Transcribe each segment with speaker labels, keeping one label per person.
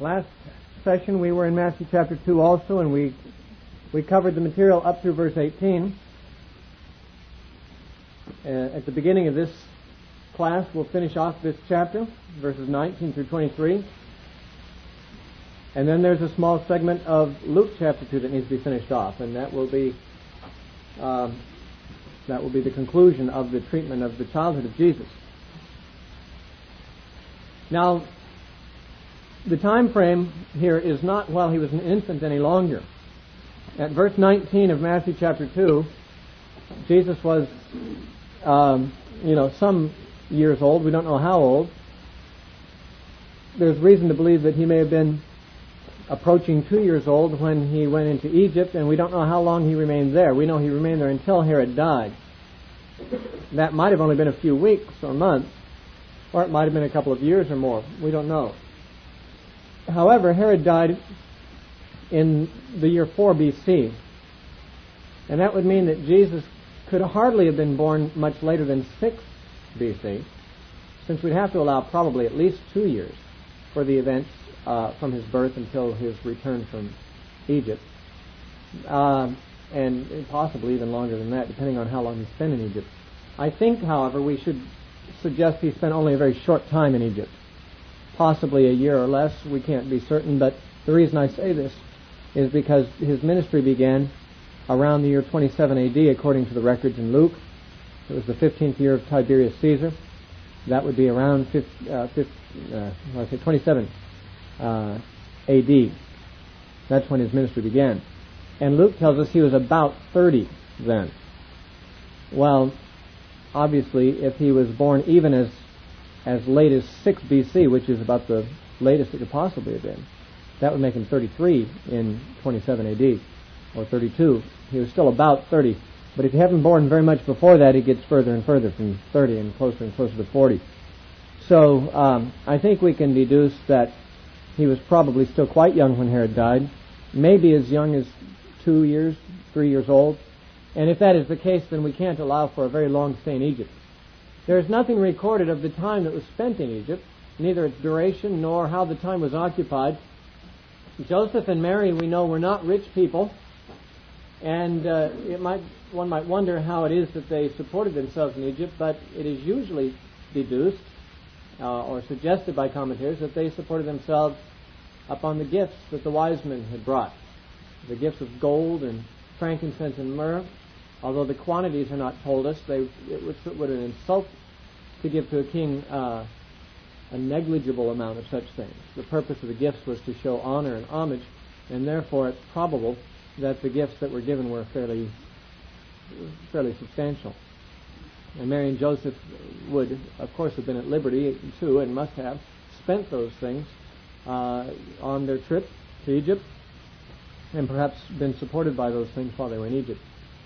Speaker 1: Last session we were in Matthew chapter 2 also, and we covered the material up through verse 18. At the beginning of this class we'll finish off this chapter, verses 19 through 23. And then there's a small segment of Luke chapter 2 that needs to be finished off, and that will be the conclusion of the treatment of the childhood of Jesus. Now, the time frame here is not while he was an infant any longer. At verse 19 of Matthew chapter 2, Jesus was, some years old. We don't know how old. There's reason to believe that he may have been approaching 2 years old when he went into Egypt, and we don't know how long he remained there. We know he remained there until Herod died. That might have only been a few weeks or months, or it might have been a couple of years or more. We don't know. However, Herod died in the year 4 BC, and that would mean that Jesus could hardly have been born much later than 6 BC, since we'd have to allow probably at least 2 years for the events from his birth until his return from Egypt, and possibly even longer than that, depending on how long he spent in Egypt. I think, however, we should suggest he spent only a very short time in Egypt, possibly a year or less. We can't be certain, but the reason I say this is because his ministry began around the year 27 AD, according to the records in Luke. It was the 15th year of Tiberius Caesar. That would be around 27 AD. That's when his ministry began. And Luke tells us he was about 30 then. Well, obviously, if he was born even as late as 6 BC, which is about the latest it could possibly have been, that would make him 33 in 27 AD, or 32. He was still about 30. But if you have him born very much before that, he gets further and further from 30 and closer to 40. So I think we can deduce that he was probably still quite young when Herod died, maybe as young as 2 years, 3 years old. And if that is the case, then we can't allow for a very long stay in Egypt. There is nothing recorded of the time that was spent in Egypt, neither its duration nor how the time was occupied. Joseph and Mary, we know, were not rich people, and one might wonder how it is that they supported themselves in Egypt, but it is usually deduced or suggested by commentators that they supported themselves upon the gifts that the wise men had brought, the gifts of gold and frankincense and myrrh. Although the quantities are not told us, it would an insult to give to a king a negligible amount of such things. The purpose of the gifts was to show honor and homage, and therefore it's probable that the gifts that were given were fairly substantial. And Mary and Joseph would, of course, have been at liberty too, and must have spent those things on their trip to Egypt, and perhaps been supported by those things while they were in Egypt.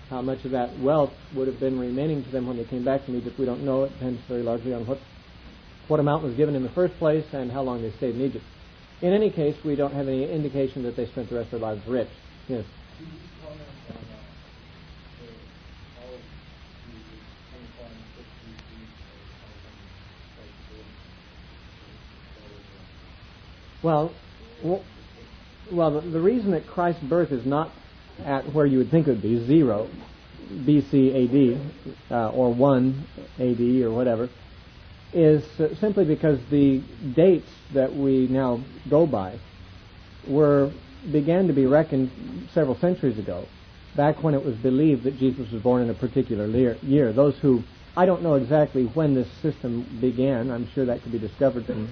Speaker 1: How much of that wealth would have been remaining to them when they came back from Egypt, we don't know. It depends very largely on what amount was given in the first place and how long they stayed in Egypt. In any case, we don't have any indication that they spent the rest of their lives rich. Yes? Well, the reason that Christ's birth is not at where you would think it would be, 0 BC AD, or 1 AD, or whatever, is simply because the dates that we now go by began to be reckoned several centuries ago, back when it was believed that Jesus was born in a particular year. Those who, I don't know exactly when this system began. I'm sure that could be discovered in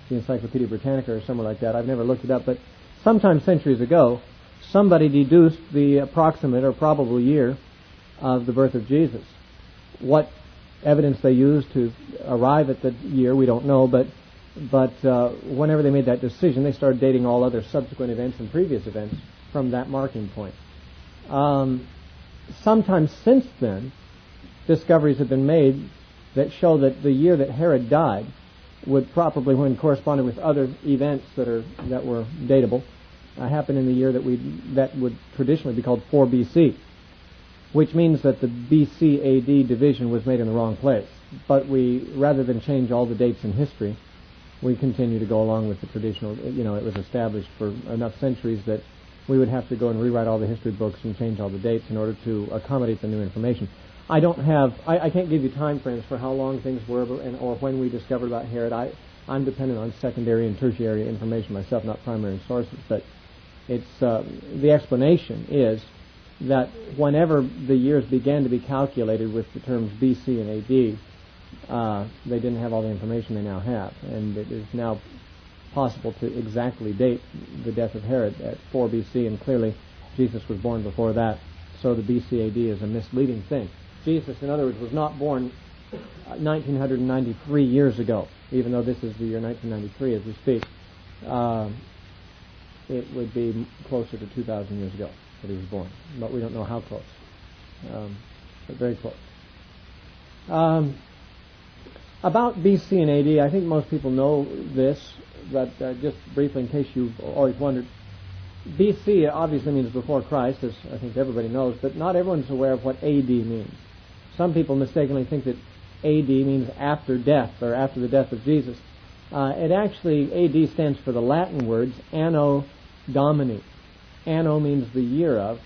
Speaker 1: the Encyclopedia Britannica or somewhere like that. I've never looked it up, but sometime centuries ago, somebody deduced the approximate or probable year of the birth of Jesus. What evidence they used to arrive at the year, we don't know, but whenever they made that decision, they started dating all other subsequent events and previous events from that marking point. Sometime since then, discoveries have been made that show that the year that Herod died would probably, when corresponded with other events that were datable, happen in the year that would traditionally be called 4 BC, which means that the BC AD division was made in the wrong place. But we, rather than change all the dates in history, we continue to go along with the traditional, it was established for enough centuries that we would have to go and rewrite all the history books and change all the dates in order to accommodate the new information. I can't give you time frames for how long things were or when we discovered about Herod. I'm dependent on secondary and tertiary information myself, not primary sources, but it's the explanation is that whenever the years began to be calculated with the terms BC and AD, they didn't have all the information they now have, and it is now possible to exactly date the death of Herod at 4 BC, and clearly Jesus was born before that, so the BC AD is a misleading thing. Jesus, in other words, was not born 1993 years ago, even though this is the year 1993 as we speak. It would be closer to 2,000 years ago that he was born, but we don't know how close, but very close. About BC and AD, I think most people know this, but just briefly in case you've always wondered, BC obviously means before Christ, as I think everybody knows, but not everyone's aware of what AD means. Some people mistakenly think that AD means after death, or after the death of Jesus. It actually, AD stands for the Latin words Anno Domini. Anno means the year of,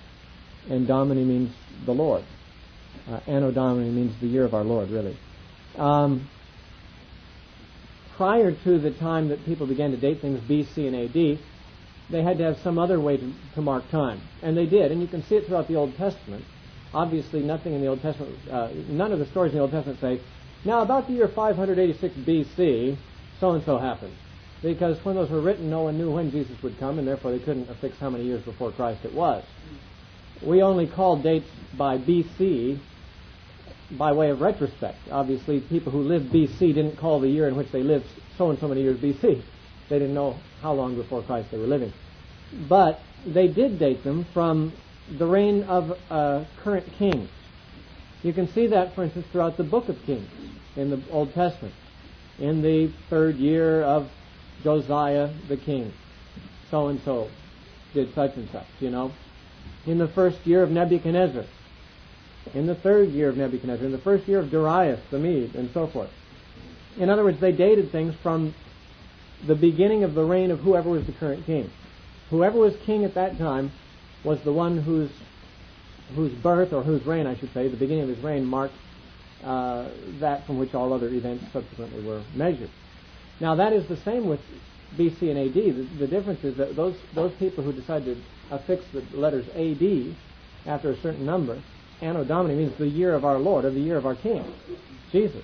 Speaker 1: and Domini means the Lord. Anno Domini means the year of our Lord, really. Prior to the time that people began to date things BC and AD, they had to have some other way to mark time. And they did, and you can see it throughout the Old Testament. Obviously, nothing in the Old Testament, none of the stories in the Old Testament say, now about the year 586 BC, so-and-so happened. Because when those were written, no one knew when Jesus would come, and therefore they couldn't affix how many years before Christ it was. We only call dates by BC by way of retrospect. Obviously, people who lived BC didn't call the year in which they lived so-and-so many years BC. They didn't know how long before Christ they were living. But they did date them from the reign of current kings. You can see that, for instance, throughout the book of Kings in the Old Testament. In the 3rd year of Josiah the king, so-and-so did such and such, In the 1st year of Nebuchadnezzar, in the 3rd year of Nebuchadnezzar, in the 1st year of Darius the Mede, and so forth. In other words, they dated things from the beginning of the reign of whoever was the current king. Whoever was king at that time was the one whose birth, or whose reign, I should say, the beginning of his reign marked that from which all other events subsequently were measured. Now that is the same with BC and AD. The difference is that those people who decided to affix the letters AD after a certain number, Anno Domini means the year of our Lord, or the year of our King, Jesus.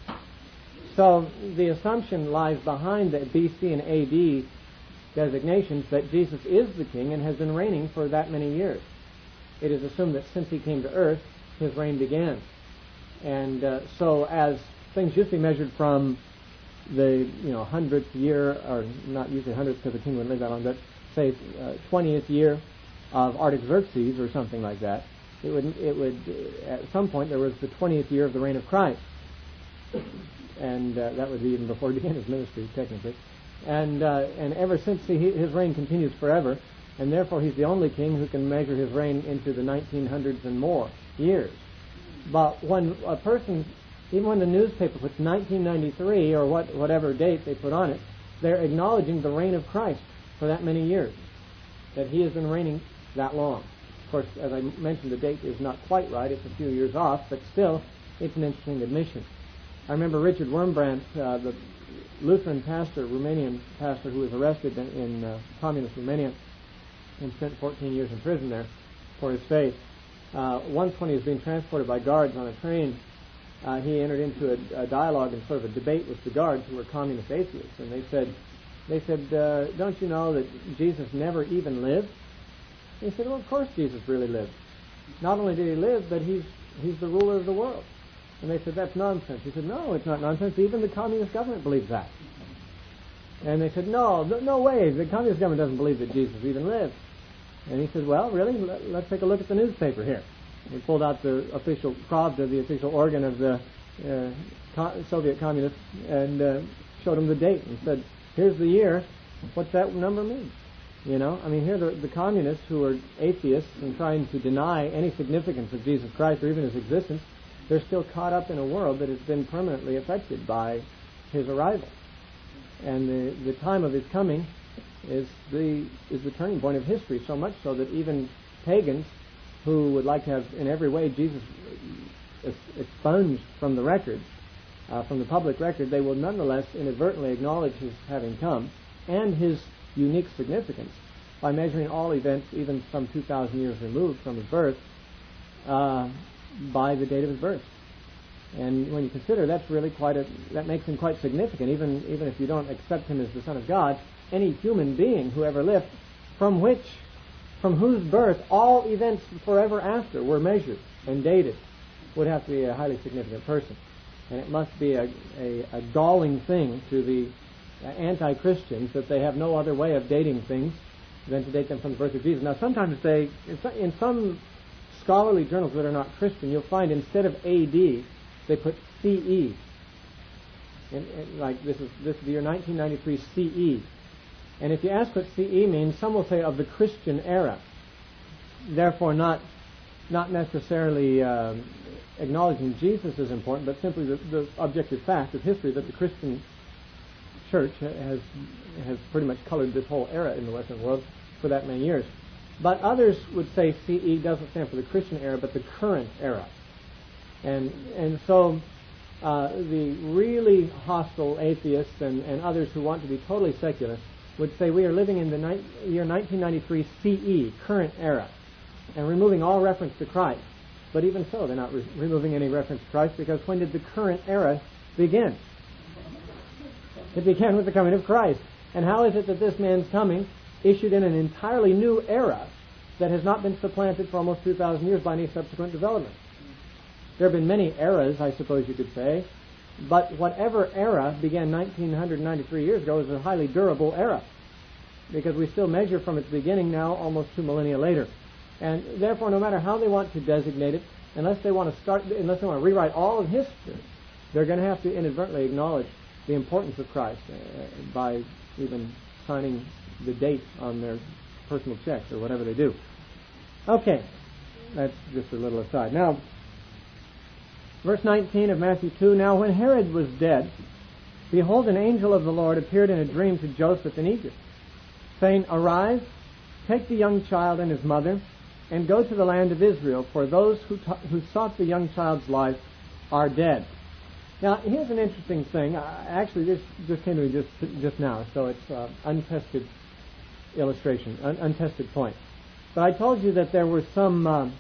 Speaker 1: So the assumption lies behind the BC and AD designations that Jesus is the King and has been reigning for that many years. It is assumed that since he came to earth, his reign began. And so as things used to be measured from the 100th year, or not usually 100th because the king wouldn't live that long, but say 20th year of Artaxerxes or something like that, it would at some point there was the 20th year of the reign of Christ, and that would be even before he began his ministry technically, and ever since his reign continues forever, and therefore he's the only king who can measure his reign into the 1900s and more years. But when a person, even when the newspaper puts 1993 or whatever date they put on it, they're acknowledging the reign of Christ for that many years, that he has been reigning that long. Of course, as I mentioned, the date is not quite right. It's a few years off, but still, it's an interesting admission. I remember Richard Wurmbrandt, the Lutheran pastor, Romanian pastor, who was arrested in communist Romania and spent 14 years in prison there for his faith. Once when he was being transported by guards on a train, he entered into a dialogue and sort of a debate with the guards who were communist atheists, and they said, don't you know that Jesus never even lived? He said, well, of course Jesus really lived. Not only did he live, but he's the ruler of the world. And they said, that's nonsense. He said, no, it's not nonsense. Even the communist government believes that. And they said, no way. The communist government doesn't believe that Jesus even lived. And he said, well, really? Let's take a look at the newspaper here. He pulled out the official Pravda, the official organ of the Soviet communists, and showed him the date and said, here's the year. What's that number mean? Here the communists who are atheists and trying to deny any significance of Jesus Christ or even his existence, they're still caught up in a world that has been permanently affected by his arrival. And the time of his coming is the turning point of history, so much so that even pagans who would like to have in every way Jesus expunged from the record, from the public record, they will nonetheless inadvertently acknowledge his having come and his unique significance by measuring all events, even some 2,000 years removed from his birth, by the date of his birth. And when you consider, that's really that makes him quite significant, even if you don't accept him as the Son of God. Any human being who ever lived, from whose birth all events forever after were measured and dated, would have to be a highly significant person. And it must be a galling thing to the anti-Christians that they have no other way of dating things than to date them from the birth of Jesus. Now, sometimes in some scholarly journals that are not Christian, you'll find instead of A.D., they put C.E. Like this is the year 1993 C.E. And if you ask what C.E. means, some will say of the Christian era. Therefore, not necessarily acknowledging Jesus is important, but simply the objective fact of history that the Christian church has pretty much colored this whole era in the Western world for that many years. But others would say CE doesn't stand for the Christian era, but the current era. And so the really hostile atheists and others who want to be totally secular would say we are living in the year 1993 CE, current era, and removing all reference to Christ. But even so, they're not removing any reference to Christ, because when did the current era begin? It began with the coming of Christ. And how is it that this man's coming issued in an entirely new era that has not been supplanted for almost 2,000 years by any subsequent development? There have been many eras, I suppose you could say, but whatever era began 1993 years ago is a highly durable era, because we still measure from its beginning now almost 2 millennia later. And therefore, no matter how they want to designate it, unless they want to rewrite all of history, they're going to have to inadvertently acknowledge the importance of Christ by even signing the date on their personal checks or whatever they do. Okay, that's just a little aside. Now, verse 19 of Matthew 2, Now when Herod was dead, behold, an angel of the Lord appeared in a dream to Joseph in Egypt, saying, Arise, take the young child and his mother, and go to the land of Israel, for those who sought the young child's life are dead. Now, here's an interesting thing. Actually, this just came to me just now, so it's untested illustration, untested point. But I told you that there were some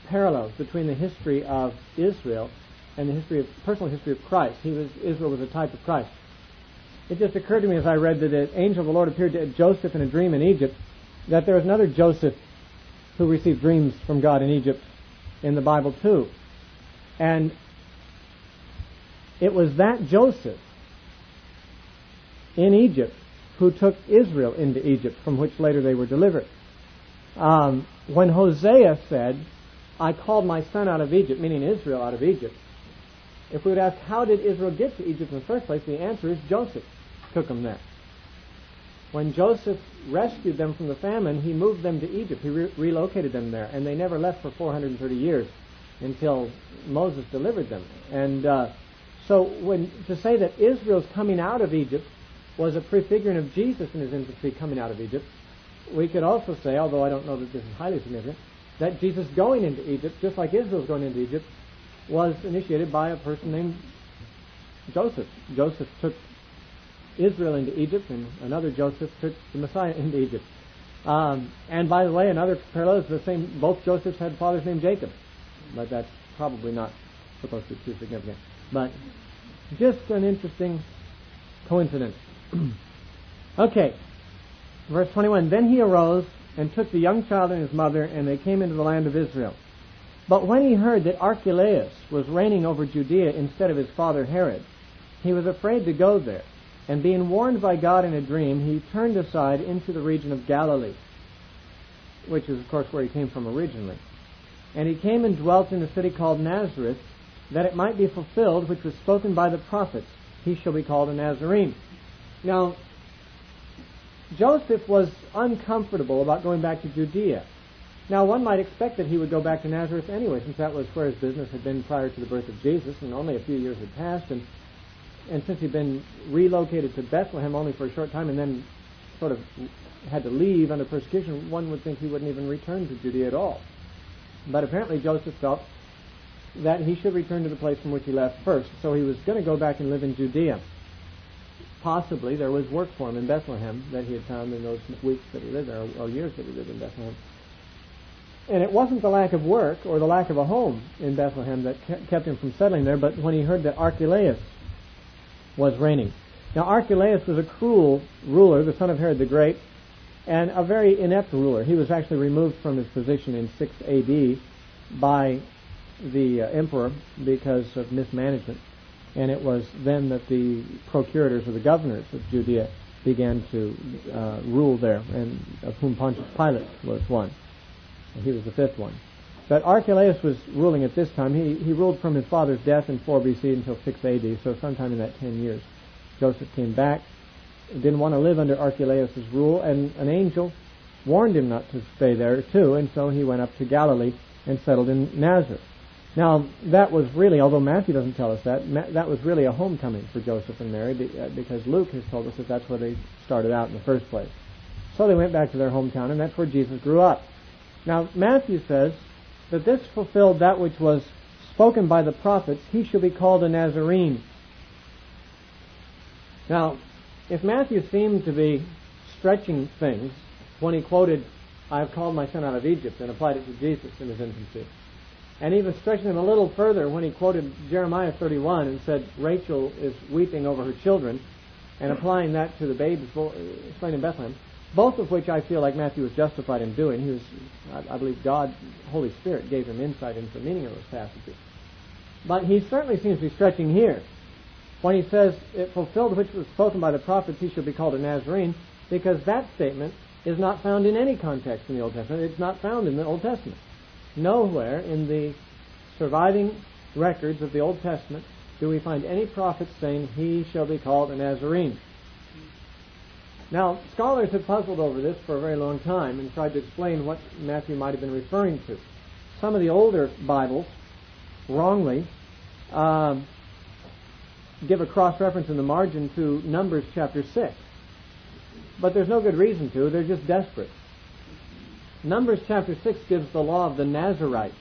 Speaker 1: parallels between the history of Israel and the personal history of Christ. Israel was a type of Christ. It just occurred to me as I read that an angel of the Lord appeared to Joseph in a dream in Egypt, that there was another Joseph who received dreams from God in Egypt in the Bible too. And it was that Joseph in Egypt who took Israel into Egypt, from which later they were delivered. When Hosea said, I called my son out of Egypt, meaning Israel out of Egypt, if we would ask, how did Israel get to Egypt in the first place, the answer is Joseph took them there. When Joseph rescued them from the famine, he moved them to Egypt. He relocated them there, and they never left for 430 years until Moses delivered them. And so to say that Israel's coming out of Egypt was a prefiguring of Jesus in his infancy coming out of Egypt, we could also say, although I don't know that this is highly significant, that Jesus going into Egypt, just like Israel's going into Egypt, was initiated by a person named Joseph. Joseph took Israel into Egypt, and another Joseph took the Messiah into Egypt. And by the way, another parallel is the same. Both Josephs had fathers named Jacob, but that's probably not supposed to be too significant. But just an interesting coincidence. Okay, verse 21. Then he arose and took the young child and his mother, and they came into the land of Israel. But when he heard that Archelaus was reigning over Judea instead of his father Herod, he was afraid to go there. And being warned by God in a dream, he turned aside into the region of Galilee, which is, of course, where he came from originally. And he came and dwelt in a city called Nazareth, that it might be fulfilled, which was spoken by the prophets, he shall be called a Nazarene. Now, Joseph was uncomfortable about going back to Judea. Now, one might expect that he would go back to Nazareth anyway, since that was where his business had been prior to the birth of Jesus, and only a few years had passed, and since he'd been relocated to Bethlehem only for a short time and then sort of had to leave under persecution, one would think he wouldn't even return to Judea at all. But apparently Joseph felt that he should return to the place from which he left first, so he was going to go back and live in Judea. Possibly there was work for him in Bethlehem that he had found in those weeks that he lived there, or years that he lived in Bethlehem. And it wasn't the lack of work or the lack of a home in Bethlehem that kept him from settling there, but when he heard that Archelaus was reigning. Now Archelaus was a cruel ruler, the son of Herod the Great, and a very inept ruler. He was actually removed from his position in 6 A.D. by the emperor because of mismanagement. And it was then that the procurators or the governors of Judea began to rule there, and of whom Pontius Pilate was one. And he was the fifth one. But Archelaus was ruling at this time. He ruled from his father's death in 4 B.C. until 6 A.D., so sometime in that 10 years. Joseph came back, didn't want to live under Archelaus' rule, and an angel warned him not to stay there too, and so he went up to Galilee and settled in Nazareth. Now, that was really, although Matthew doesn't tell us that, that was really a homecoming for Joseph and Mary, because Luke has told us that that's where they started out in the first place. So they went back to their hometown, and that's where Jesus grew up. Now, Matthew says that this fulfilled that which was spoken by the prophets, he shall be called a Nazarene. Now, if Matthew seemed to be stretching things when he quoted, I have called my son out of Egypt, and applied it to Jesus in his infancy, and even stretching them a little further when he quoted Jeremiah 31 and said Rachel is weeping over her children, and applying that to the babes slain in Bethlehem, both of which I feel like Matthew was justified in doing. He was, I believe God, Holy Spirit, gave him insight into the meaning of those passages. But he certainly seems to be stretching here when he says, it fulfilled which was spoken by the prophets, he shall be called a Nazarene, because that statement is not found in any context in the Old Testament. It's not found in the Old Testament. Nowhere in the surviving records of the Old Testament do we find any prophet saying, he shall be called a Nazarene. Now, scholars have puzzled over this for a very long time and tried to explain what Matthew might have been referring to. Some of the older Bibles, wrongly, give a cross-reference in the margin to Numbers chapter 6. But there's no good reason to. They're just desperate. Numbers chapter 6 gives the law of the Nazarite.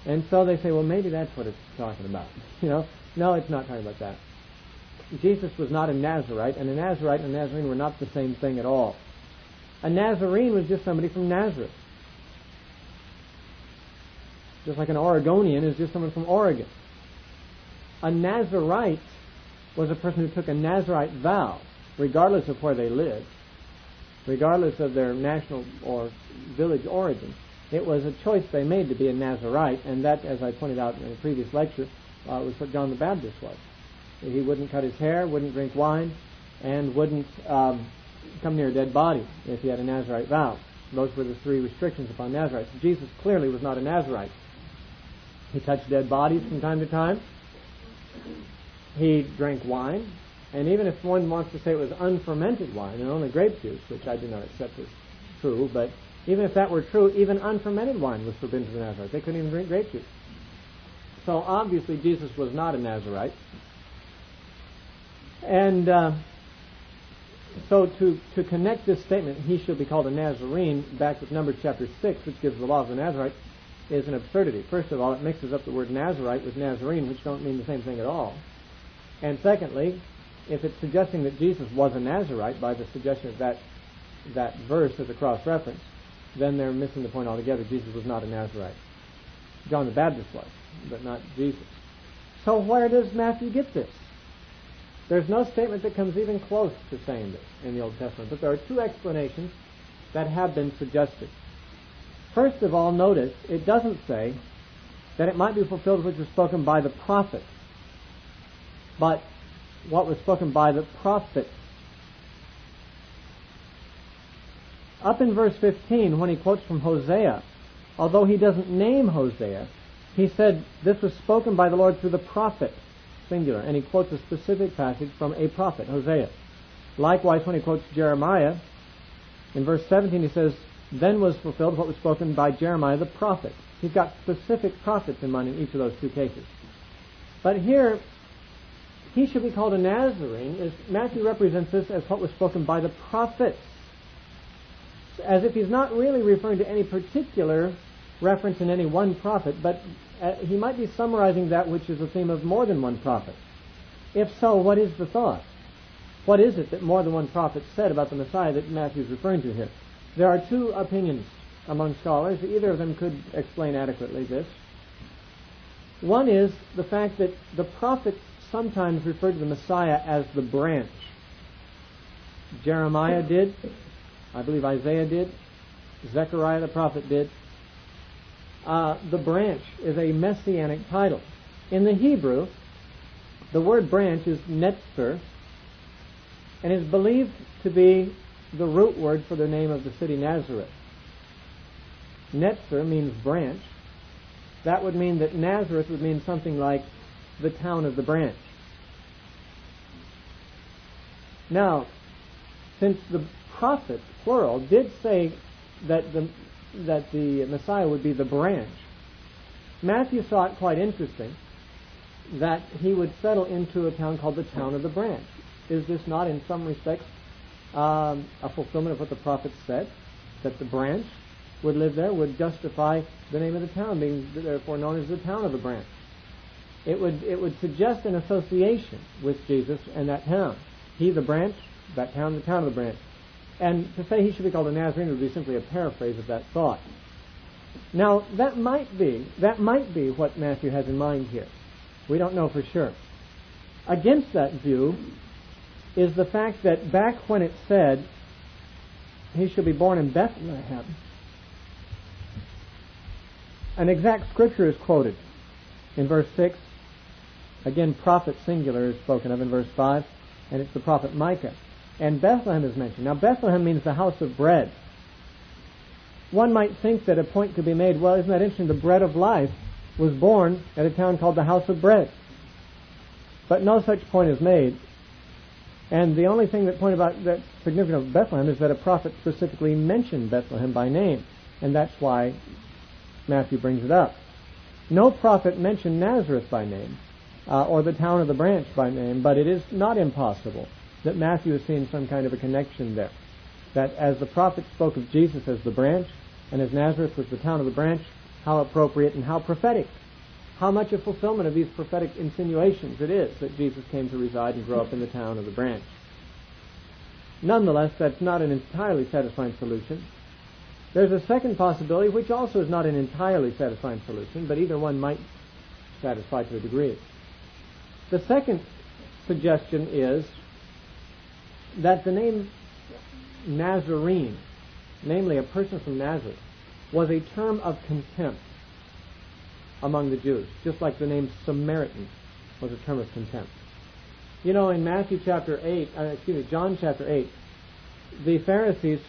Speaker 1: And so they say, well, maybe that's what it's talking about. No, it's not talking about that. Jesus was not a Nazarite, and a Nazarite and a Nazarene were not the same thing at all. A Nazarene was just somebody from Nazareth. Just like an Oregonian is just someone from Oregon. A Nazarite was a person who took a Nazarite vow, regardless of where they lived, regardless of their national or village origin. It was a choice they made to be a Nazarite, and that, as I pointed out in a previous lecture, was what John the Baptist was. He wouldn't cut his hair, wouldn't drink wine, and wouldn't come near a dead body if he had a Nazarite vow. Those were the 3 restrictions upon Nazarites. Jesus clearly was not a Nazarite. He touched dead bodies from time to time. He drank wine, and even if one wants to say it was unfermented wine and only grape juice, which I do not accept as true, but even if that were true, even unfermented wine was forbidden to the Nazarites. They couldn't even drink grape juice. So obviously Jesus was not a Nazarite. And so to connect this statement, he shall be called a Nazarene, back with Numbers chapter 6, which gives the law of the Nazarite, is an absurdity. First of all, it mixes up the word Nazarite with Nazarene, which don't mean the same thing at all. And secondly, if it's suggesting that Jesus was a Nazarite by the suggestion of that verse as a cross-reference, then they're missing the point altogether. Jesus was not a Nazarite. John the Baptist was, but not Jesus. So where does Matthew get this? There's no statement that comes even close to saying this in the Old Testament, but there are 2 explanations that have been suggested. First of all, notice it doesn't say that it might be fulfilled which was spoken by the prophet, but what was spoken by the prophet. Up in verse 15, when he quotes from Hosea, although he doesn't name Hosea, he said this was spoken by the Lord through the prophet, singular, and he quotes a specific passage from a prophet, Hosea. Likewise, when he quotes Jeremiah, in verse 17 he says, then was fulfilled what was spoken by Jeremiah the prophet. He's got specific prophets in mind in each of those 2 cases. But here, he should be called a Nazarene, is Matthew represents this as what was spoken by the prophets, as if he's not really referring to any particular reference in any one prophet, but he might be summarizing that which is the theme of more than one prophet. If so, what is the thought? What is it that more than one prophet said about the Messiah that Matthew is referring to here? There are two opinions among scholars. Either of them could explain adequately this. One is the fact that the prophets sometimes referred to the Messiah as the branch. Jeremiah did. I believe Isaiah did. Zechariah the prophet did. The branch is a messianic title. In the Hebrew, the word branch is netzer, and is believed to be the root word for the name of the city Nazareth. Netzer means branch. That would mean that Nazareth would mean something like the town of the branch. Now, since the prophets, plural, did say that the Messiah would be the branch, Matthew saw it quite interesting that he would settle into a town called the town of the branch. Is this not, in some respects, a fulfillment of what the prophets said? That the branch would live there, would justify the name of the town, being therefore known as the town of the branch. It would suggest an association with Jesus and that town. He the branch, that town, the town of the branch. And to say he should be called a Nazarene would be simply a paraphrase of that thought. Now, that might be what Matthew has in mind here. We don't know for sure. Against that view is the fact that back when it said he shall be born in Bethlehem, an exact scripture is quoted in verse 6. Again, prophet singular is spoken of in verse 5, and it's the prophet Micah. And Bethlehem is mentioned. Now, Bethlehem means the house of bread. One might think that a point could be made, well, isn't that interesting? The bread of life was born at a town called the house of bread. But no such point is made. And the only thing that's significant of Bethlehem is that a prophet specifically mentioned Bethlehem by name. And that's why Matthew brings it up. No prophet mentioned Nazareth by name, or the town of the branch by name, but it is not impossible that Matthew is seeing some kind of a connection there. That as the prophet spoke of Jesus as the branch, and as Nazareth was the town of the branch, how appropriate and how prophetic. How much a fulfillment of these prophetic insinuations it is that Jesus came to reside and grow up in the town of the branch. Nonetheless, that's not an entirely satisfying solution. There's a second possibility, which also is not an entirely satisfying solution, but either one might satisfy to a degree. The second suggestion is that the name Nazarene, namely a person from Nazareth, was a term of contempt among the Jews, just like the name Samaritan was a term of contempt. You know, in John chapter 8, the Pharisees,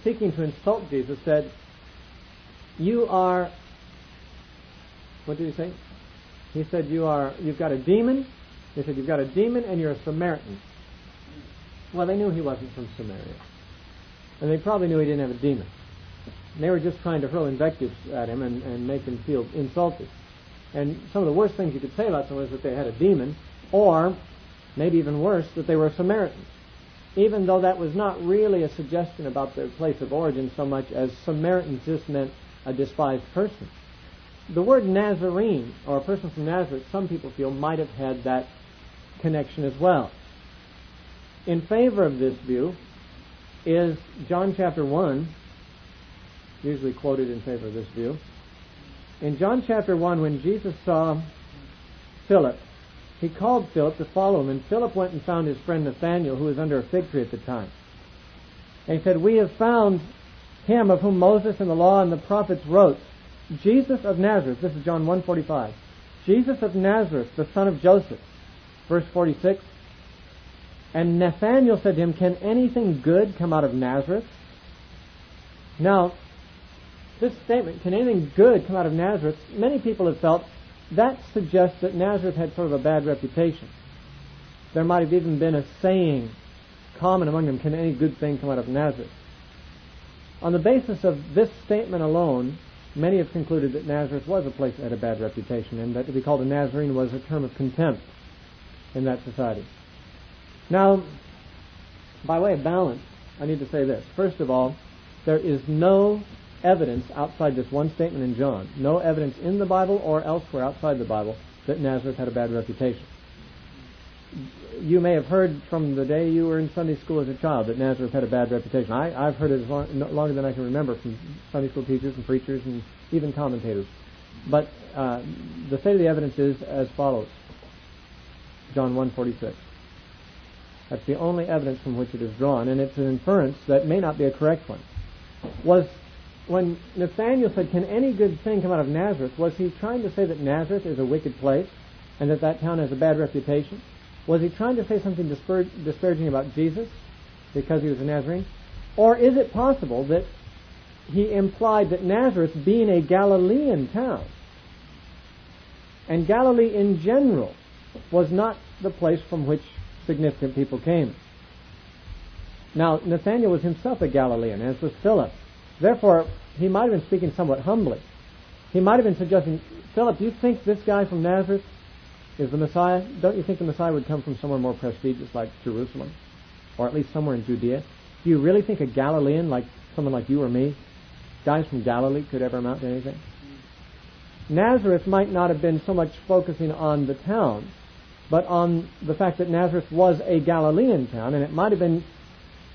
Speaker 1: seeking to insult Jesus, said, "You are," what did he say? He said, "You've got a demon." They said, "You've got a demon and you're a Samaritan." Well, they knew he wasn't from Samaria. And they probably knew he didn't have a demon. And they were just trying to hurl invectives at him and make him feel insulted. And some of the worst things you could say about someone is that they had a demon, or, maybe even worse, that they were Samaritans. Even though that was not really a suggestion about their place of origin so much as Samaritans just meant a despised person. The word Nazarene, or a person from Nazareth, some people feel might have had that connection as well. In favor of this view is John chapter 1, usually quoted in favor of this view. In John chapter 1, when Jesus saw Philip, he called Philip to follow him, and Philip went and found his friend Nathanael, who was under a fig tree at the time. And he said, "We have found him of whom Moses and the law and the prophets wrote, Jesus of Nazareth." This is John 1:45. "Jesus of Nazareth, the son of Joseph." Verse 46. And Nathanael said to him, "Can anything good come out of Nazareth?" Now, this statement, "Can anything good come out of Nazareth?" many people have felt that suggests that Nazareth had sort of a bad reputation. There might have even been a saying common among them, "Can any good thing come out of Nazareth?" On the basis of this statement alone, many have concluded that Nazareth was a place that had a bad reputation, and that to be called a Nazarene was a term of contempt. in that society. Now, by way of balance, I need to say this. First of all, there is no evidence outside this one statement in John, no evidence in the Bible or elsewhere outside the Bible that Nazareth had a bad reputation. You may have heard from the day you were in Sunday school as a child that Nazareth had a bad reputation. I've heard it longer than I can remember from Sunday school teachers and preachers and even commentators. But the state of the evidence is as follows. John 1:46. That's the only evidence from which it is drawn, and it's an inference that may not be a correct one. Was when Nathanael said, "Can any good thing come out of Nazareth?" was he trying to say that Nazareth is a wicked place and that town has a bad reputation? Was he trying to say something disparaging about Jesus because he was a Nazarene? Or is it possible that he implied that Nazareth, being a Galilean town, and Galilee in general, was not the place from which significant people came? Now, Nathanael was himself a Galilean, as was Philip. Therefore, he might have been speaking somewhat humbly. He might have been suggesting, "Philip, do you think this guy from Nazareth is the Messiah? Don't you think the Messiah would come from somewhere more prestigious like Jerusalem? Or at least somewhere in Judea? Do you really think a Galilean, like someone like you or me, guys from Galilee, could ever amount to anything?" Nazareth might not have been so much focusing on the town, but on the fact that Nazareth was a Galilean town, and it might have been,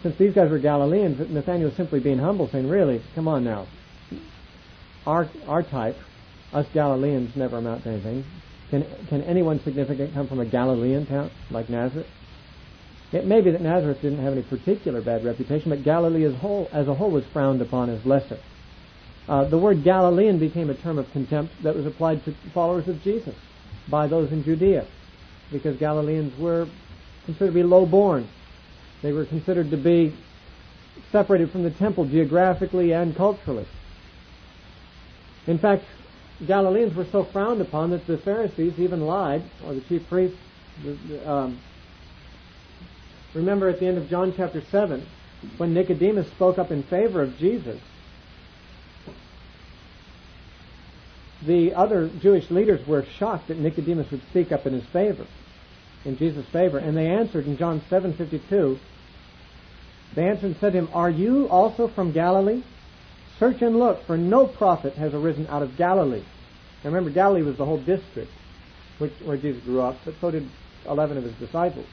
Speaker 1: since these guys were Galileans, that Nathanael was simply being humble, saying, "Really, come on now. Our type, us Galileans, never amount to anything. Can anyone significant come from a Galilean town like Nazareth?" It may be that Nazareth didn't have any particular bad reputation, but Galilee as a whole was frowned upon as lesser. The word Galilean became a term of contempt that was applied to followers of Jesus by those in Judea, because Galileans were considered to be low-born. They were considered to be separated from the temple geographically and culturally. In fact, Galileans were so frowned upon that the Pharisees even lied, or the chief priests. Remember at the end of John chapter 7, when Nicodemus spoke up in favor of Jesus, the other Jewish leaders were shocked that Nicodemus would speak up in his favor, in Jesus' favor, and they answered in John 7:52, they answered and said to him, "Are you also from Galilee? Search and look, for no prophet has arisen out of Galilee." Now remember, Galilee was the whole district where Jesus grew up, but so did 11 of his disciples.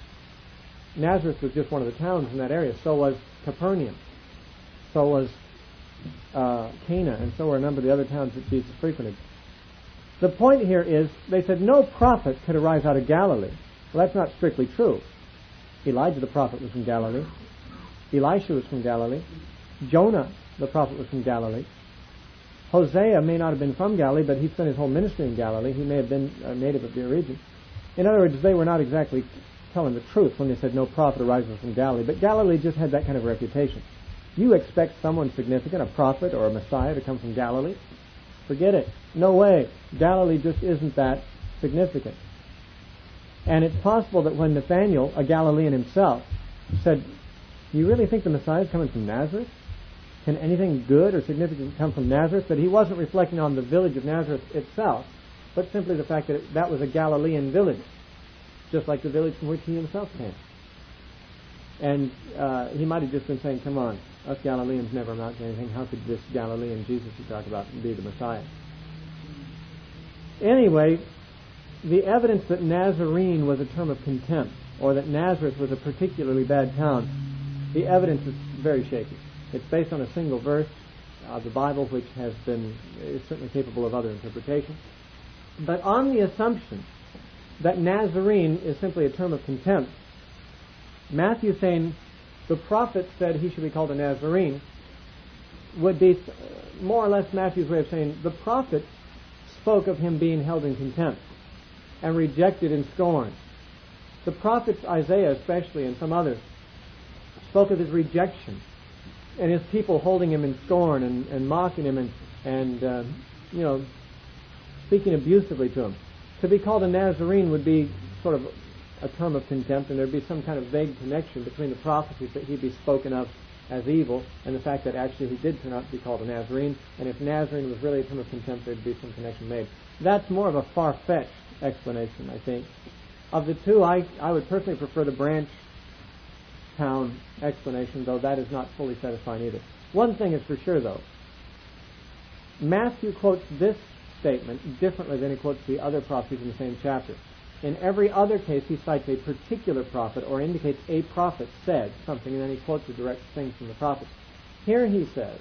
Speaker 1: Nazareth was just one of the towns in that area. So was Capernaum. So was Cana, and so were a number of the other towns that Jesus frequented. The point here is, they said no prophet could arise out of Galilee. Well, that's not strictly true. Elijah the prophet was from Galilee. Elisha was from Galilee. Jonah the prophet was from Galilee. Hosea may not have been from Galilee, but he spent his whole ministry in Galilee. He may have been a native of the region. In other words, they were not exactly telling the truth when they said no prophet arises from Galilee, but Galilee just had that kind of reputation. You expect someone significant, a prophet or a Messiah, to come from Galilee? Forget it. No way. Galilee just isn't that significant. And it's possible that when Nathanael, a Galilean himself, said, "You really think the Messiah is coming from Nazareth? Can anything good or significant come from Nazareth?" that he wasn't reflecting on the village of Nazareth itself, but simply the fact that that was a Galilean village, just like the village from which he himself came. And he might have just been saying, "Come on, us Galileans never amount to anything. How could this Galilean Jesus you talk about be the Messiah?" Anyway, the evidence that Nazarene was a term of contempt, or that Nazareth was a particularly bad town, the evidence is very shaky. It's based on a single verse of the Bible, which is certainly capable of other interpretation. But on the assumption that Nazarene is simply a term of contempt, Matthew saying the prophet said he should be called a Nazarene would be more or less Matthew's way of saying the prophet spoke of him being held in contempt and rejected and scorned. The prophets, Isaiah especially, and some others, spoke of his rejection and his people holding him in scorn and mocking him and speaking abusively to him. To be called a Nazarene would be sort of a term of contempt, and there'd be some kind of vague connection between the prophecies that he'd be spoken of as evil and the fact that actually he did turn out to be called a Nazarene, and if Nazarene was really a term of contempt, there'd be some connection made. That's more of a far-fetched explanation, I think. Of the two, I would personally prefer the branch town explanation, though that is not fully satisfying either. One thing is for sure, though. Matthew quotes this statement differently than he quotes the other prophecies in the same chapter. In every other case, he cites a particular prophet or indicates a prophet said something, and then he quotes a direct thing from the prophet. Here he says,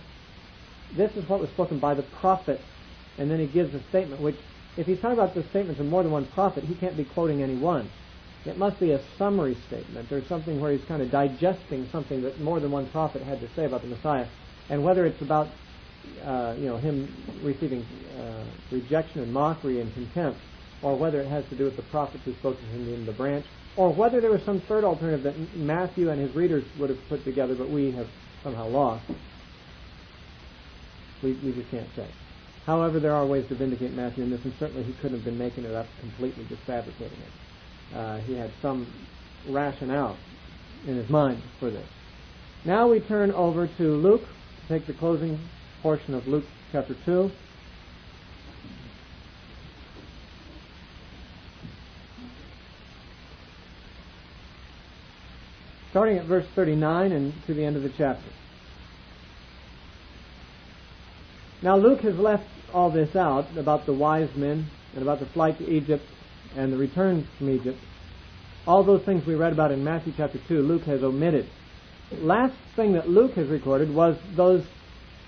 Speaker 1: this is what was spoken by the prophet, and then he gives a statement which, if he's talking about the statements of more than one prophet, he can't be quoting any one. It must be a summary statement or something where he's kind of digesting something that more than one prophet had to say about the Messiah. And whether it's about him receiving rejection and mockery and contempt, or whether it has to do with the prophets who spoke to him in the branch, or whether there was some third alternative that Matthew and his readers would have put together but we have somehow lost. We just can't say. However, there are ways to vindicate Matthew in this, and certainly he couldn't have been making it up completely, just fabricating it. He had some rationale in his mind for this. Now we turn over to Luke to take the closing portion of Luke chapter 2. Starting at verse 39 and to the end of the chapter. Now Luke has left all this out about the wise men and about the flight to Egypt and the return from Egypt. All those things we read about in Matthew chapter 2, Luke has omitted. Last thing that Luke has recorded was those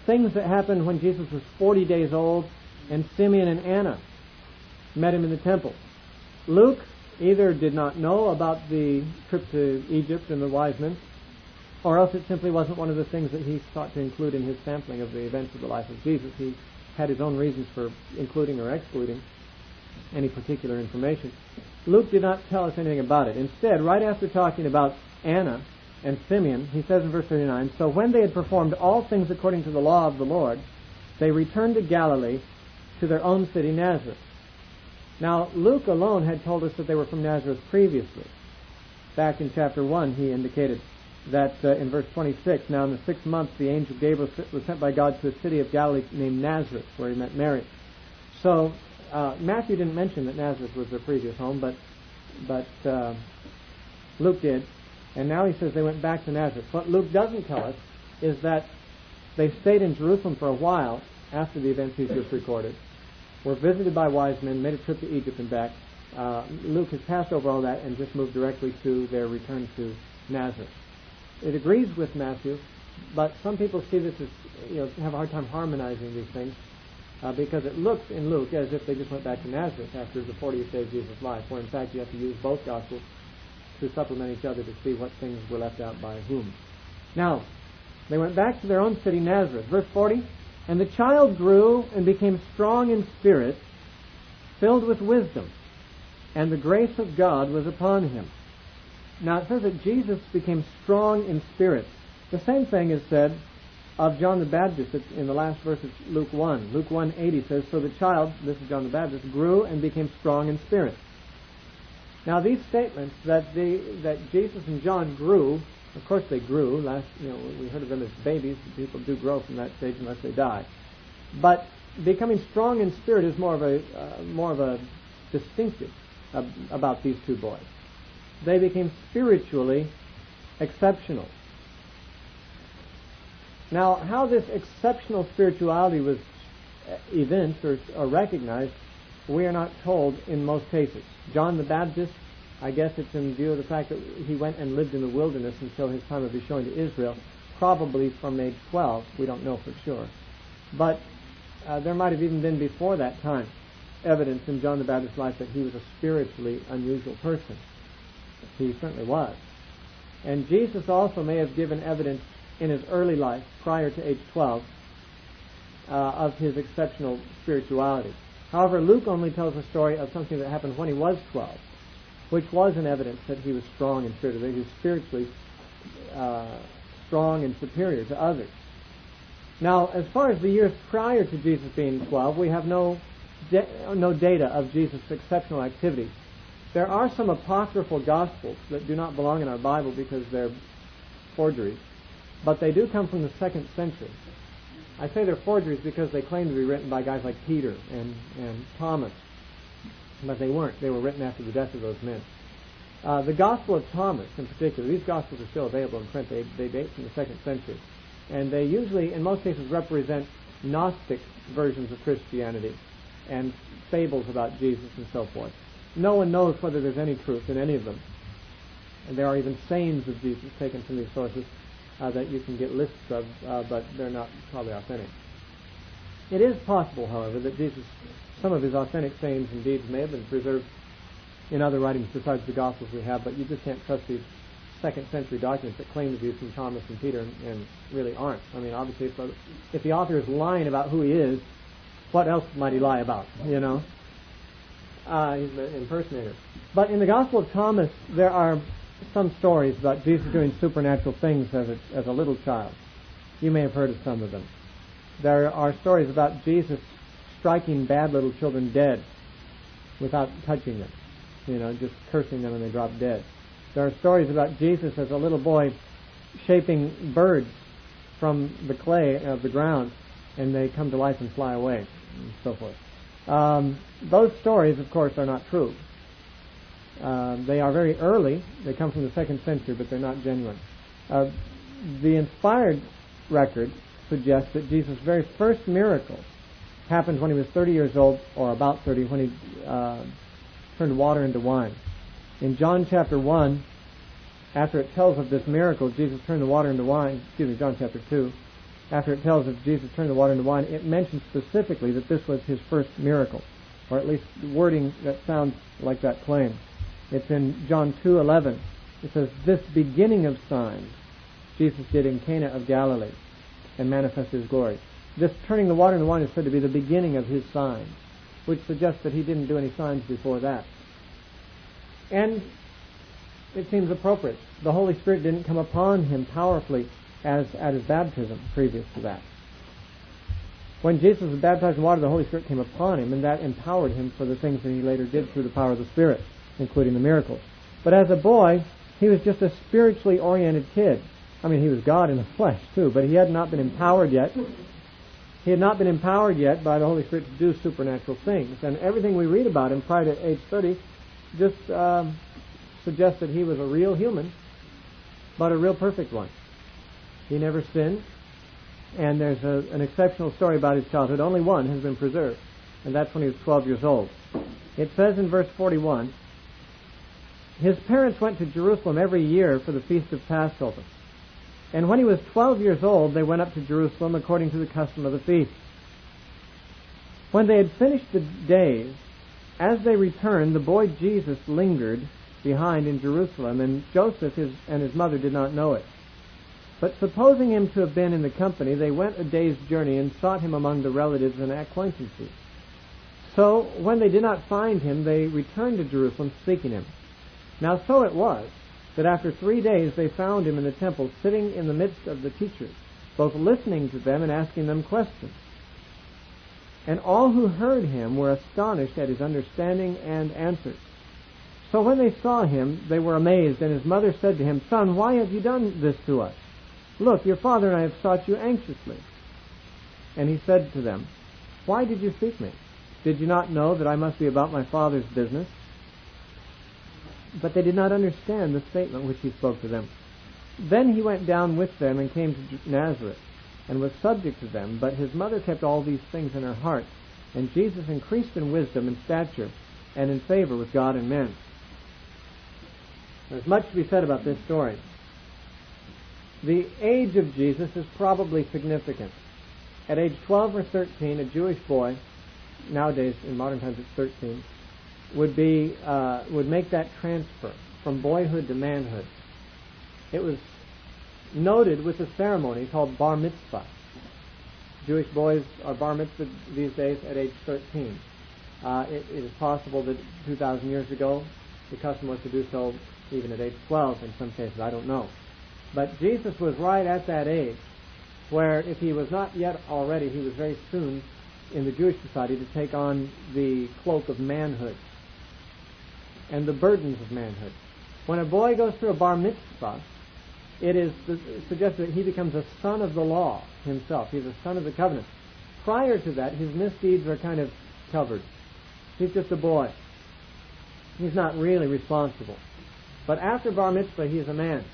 Speaker 1: things that happened when Jesus was 40 days old and Simeon and Anna met him in the temple. Luke either did not know about the trip to Egypt and the wise men, or else it simply wasn't one of the things that he sought to include in his sampling of the events of the life of Jesus. He had his own reasons for including or excluding any particular information. Luke did not tell us anything about it. Instead, right after talking about Anna and Simeon, he says in verse 39, "So when they had performed all things according to the law of the Lord, they returned to Galilee, to their own city Nazareth." Now, Luke alone had told us that they were from Nazareth previously. Back in chapter 1, he indicated that in verse 26, "Now in the 6th month the angel Gabriel was sent by God to a city of Galilee named Nazareth, where he met Mary." So Matthew didn't mention that Nazareth was their previous home, but Luke did. And now he says they went back to Nazareth. What Luke doesn't tell us is that they stayed in Jerusalem for a while after the events he's just recorded, were visited by wise men, made a trip to Egypt and back. Luke has passed over all that and just moved directly to their return to Nazareth. It agrees with Matthew, but some people see this as, have a hard time harmonizing these things because it looks in Luke as if they just went back to Nazareth after the 40th day of Jesus' life, where in fact you have to use both Gospels to supplement each other to see what things were left out by whom. Now, they went back to their own city, Nazareth. Verse 40, "And the child grew and became strong in spirit, filled with wisdom, and the grace of God was upon him." Now it says that Jesus became strong in spirit. The same thing is said of John the Baptist in the last verse of Luke 1. Luke 1:80 says, "So the child," this is John the Baptist, "grew and became strong in spirit." Now these statements that Jesus and John grew, of course they grew. We heard of them as babies. People do grow from that stage unless they die. But becoming strong in spirit is more of a distinctive about these two boys. They became spiritually exceptional. Now, how this exceptional spirituality was evinced or recognized, we are not told in most cases. John the Baptist, I guess it's in view of the fact that he went and lived in the wilderness until his time of his showing to Israel, probably from age 12. We don't know for sure. But there might have even been before that time evidence in John the Baptist's life that he was a spiritually unusual person. He certainly was. And Jesus also may have given evidence in his early life, prior to age 12, of his exceptional spirituality. However, Luke only tells the story of something that happened when he was 12, which was an evidence that he was strong in spirit, that he was spiritually strong and superior to others. Now, as far as the years prior to Jesus being 12, we have no data of Jesus' exceptional activities. There are some apocryphal Gospels that do not belong in our Bible because they're forgeries, but they do come from the 2nd century. I say they're forgeries because they claim to be written by guys like Peter and Thomas, but they weren't. They were written after the death of those men. The Gospel of Thomas, in particular, these Gospels are still available in print. They date from the 2nd century. And they usually, in most cases, represent Gnostic versions of Christianity and fables about Jesus and so forth. No one knows whether there's any truth in any of them. And there are even sayings of Jesus taken from these sources that you can get lists of, but they're not probably authentic. It is possible, however, that Jesus, some of his authentic sayings and deeds may have been preserved in other writings besides the Gospels we have, but you just can't trust these 2nd century documents that claim to be from Thomas and Peter and really aren't. I mean, obviously, if the author is lying about who he is, what else might he lie about, you know? He's an impersonator. But in the Gospel of Thomas, there are some stories about Jesus doing supernatural things as a little child. You may have heard of some of them. There are stories about Jesus striking bad little children dead without touching them, you know, just cursing them and they drop dead. There are stories about Jesus as a little boy shaping birds from the clay of the ground, and they come to life and fly away, and so forth. Those stories, of course, are not true. They are very early. They come from the 2nd century, but they're not genuine. The inspired record suggests that Jesus' very first miracle happened when he was 30 years old, or about 30, when he turned water into wine. In John chapter 1, after it tells of this miracle, Jesus turned the water into wine, John chapter 2, after it tells of Jesus turned the water into wine, it mentions specifically that this was his first miracle, or at least wording that sounds like that claim. It's in John 2:11. It says, "This beginning of signs Jesus did in Cana of Galilee and manifested his glory." This turning the water into wine is said to be the beginning of his signs, which suggests that he didn't do any signs before that. And it seems appropriate. The Holy Spirit didn't come upon him powerfully as at his baptism previous to that. When Jesus was baptized in water, the Holy Spirit came upon him, and that empowered him for the things that he later did through the power of the Spirit, including the miracles. But as a boy, he was just a spiritually oriented kid. I mean, he was God in the flesh, too, but he had not been empowered yet. He had not been empowered yet by the Holy Spirit to do supernatural things. And everything we read about him prior to age 30 just suggests that he was a real human, but a real perfect one. He never sinned, and there's an exceptional story about his childhood. Only one has been preserved, and that's when he was 12 years old. It says in verse 41, "His parents went to Jerusalem every year for the feast of Passover. And when he was 12 years old, they went up to Jerusalem according to the custom of the feast. When they had finished the days, as they returned, the boy Jesus lingered behind in Jerusalem, and Joseph and his mother did not know it. But supposing him to have been in the company, they went a day's journey and sought him among the relatives and acquaintances. So when they did not find him, they returned to Jerusalem seeking him. Now so it was, that after 3 days they found him in the temple, sitting in the midst of the teachers, both listening to them and asking them questions. And all who heard him were astonished at his understanding and answers. So when they saw him, they were amazed, and his mother said to him, 'Son, why have you done this to us? Look, your father and I have sought you anxiously.' And he said to them, 'Why did you seek me? Did you not know that I must be about my father's business?' But they did not understand the statement which he spoke to them. Then he went down with them and came to Nazareth, and was subject to them. But his mother kept all these things in her heart. And Jesus increased in wisdom and stature, and in favor with God and men." There's much to be said about this story. The age of Jesus is probably significant. At age 12 or 13, a Jewish boy, nowadays in modern times it's 13, would make that transfer from boyhood to manhood. It was noted with a ceremony called bar mitzvah. Jewish boys are bar mitzvah these days at age 13. It is possible that 2,000 years ago the custom was to do so even at age 12 in some cases, I don't know. But Jesus was right at that age where, if he was not yet already, he was very soon in the Jewish society to take on the cloak of manhood and the burdens of manhood. When a boy goes through a bar mitzvah, it suggests that he becomes a son of the law himself. He's a son of the covenant. Prior to that, his misdeeds are kind of covered. He's just a boy. He's not really responsible. But after bar mitzvah, he is a man.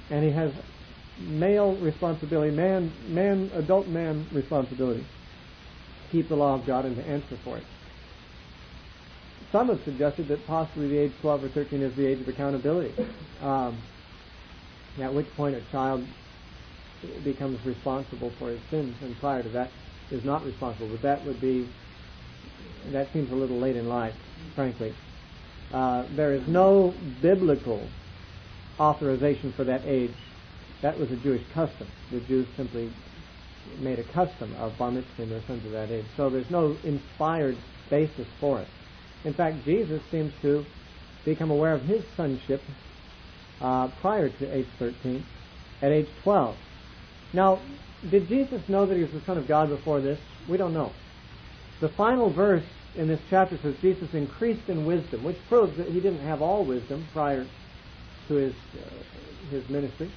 Speaker 1: And he has male responsibility, adult man responsibility to keep the law of God and to answer for it. Some have suggested that possibly the age 12 or 13 is the age of accountability, at which point a child becomes responsible for his sins, and prior to that is not responsible. But that seems a little late in life, frankly. There is no biblical authorization for that age. That was a Jewish custom. The Jews simply made a custom of bar mitzvah in their sons of that age. So there's no inspired basis for it. In fact, Jesus seems to become aware of his sonship prior to age 13, at age 12. Now, did Jesus know that he was the Son of God before this? We don't know. The final verse in this chapter says Jesus increased in wisdom, which proves that he didn't have all wisdom prior to his ministry.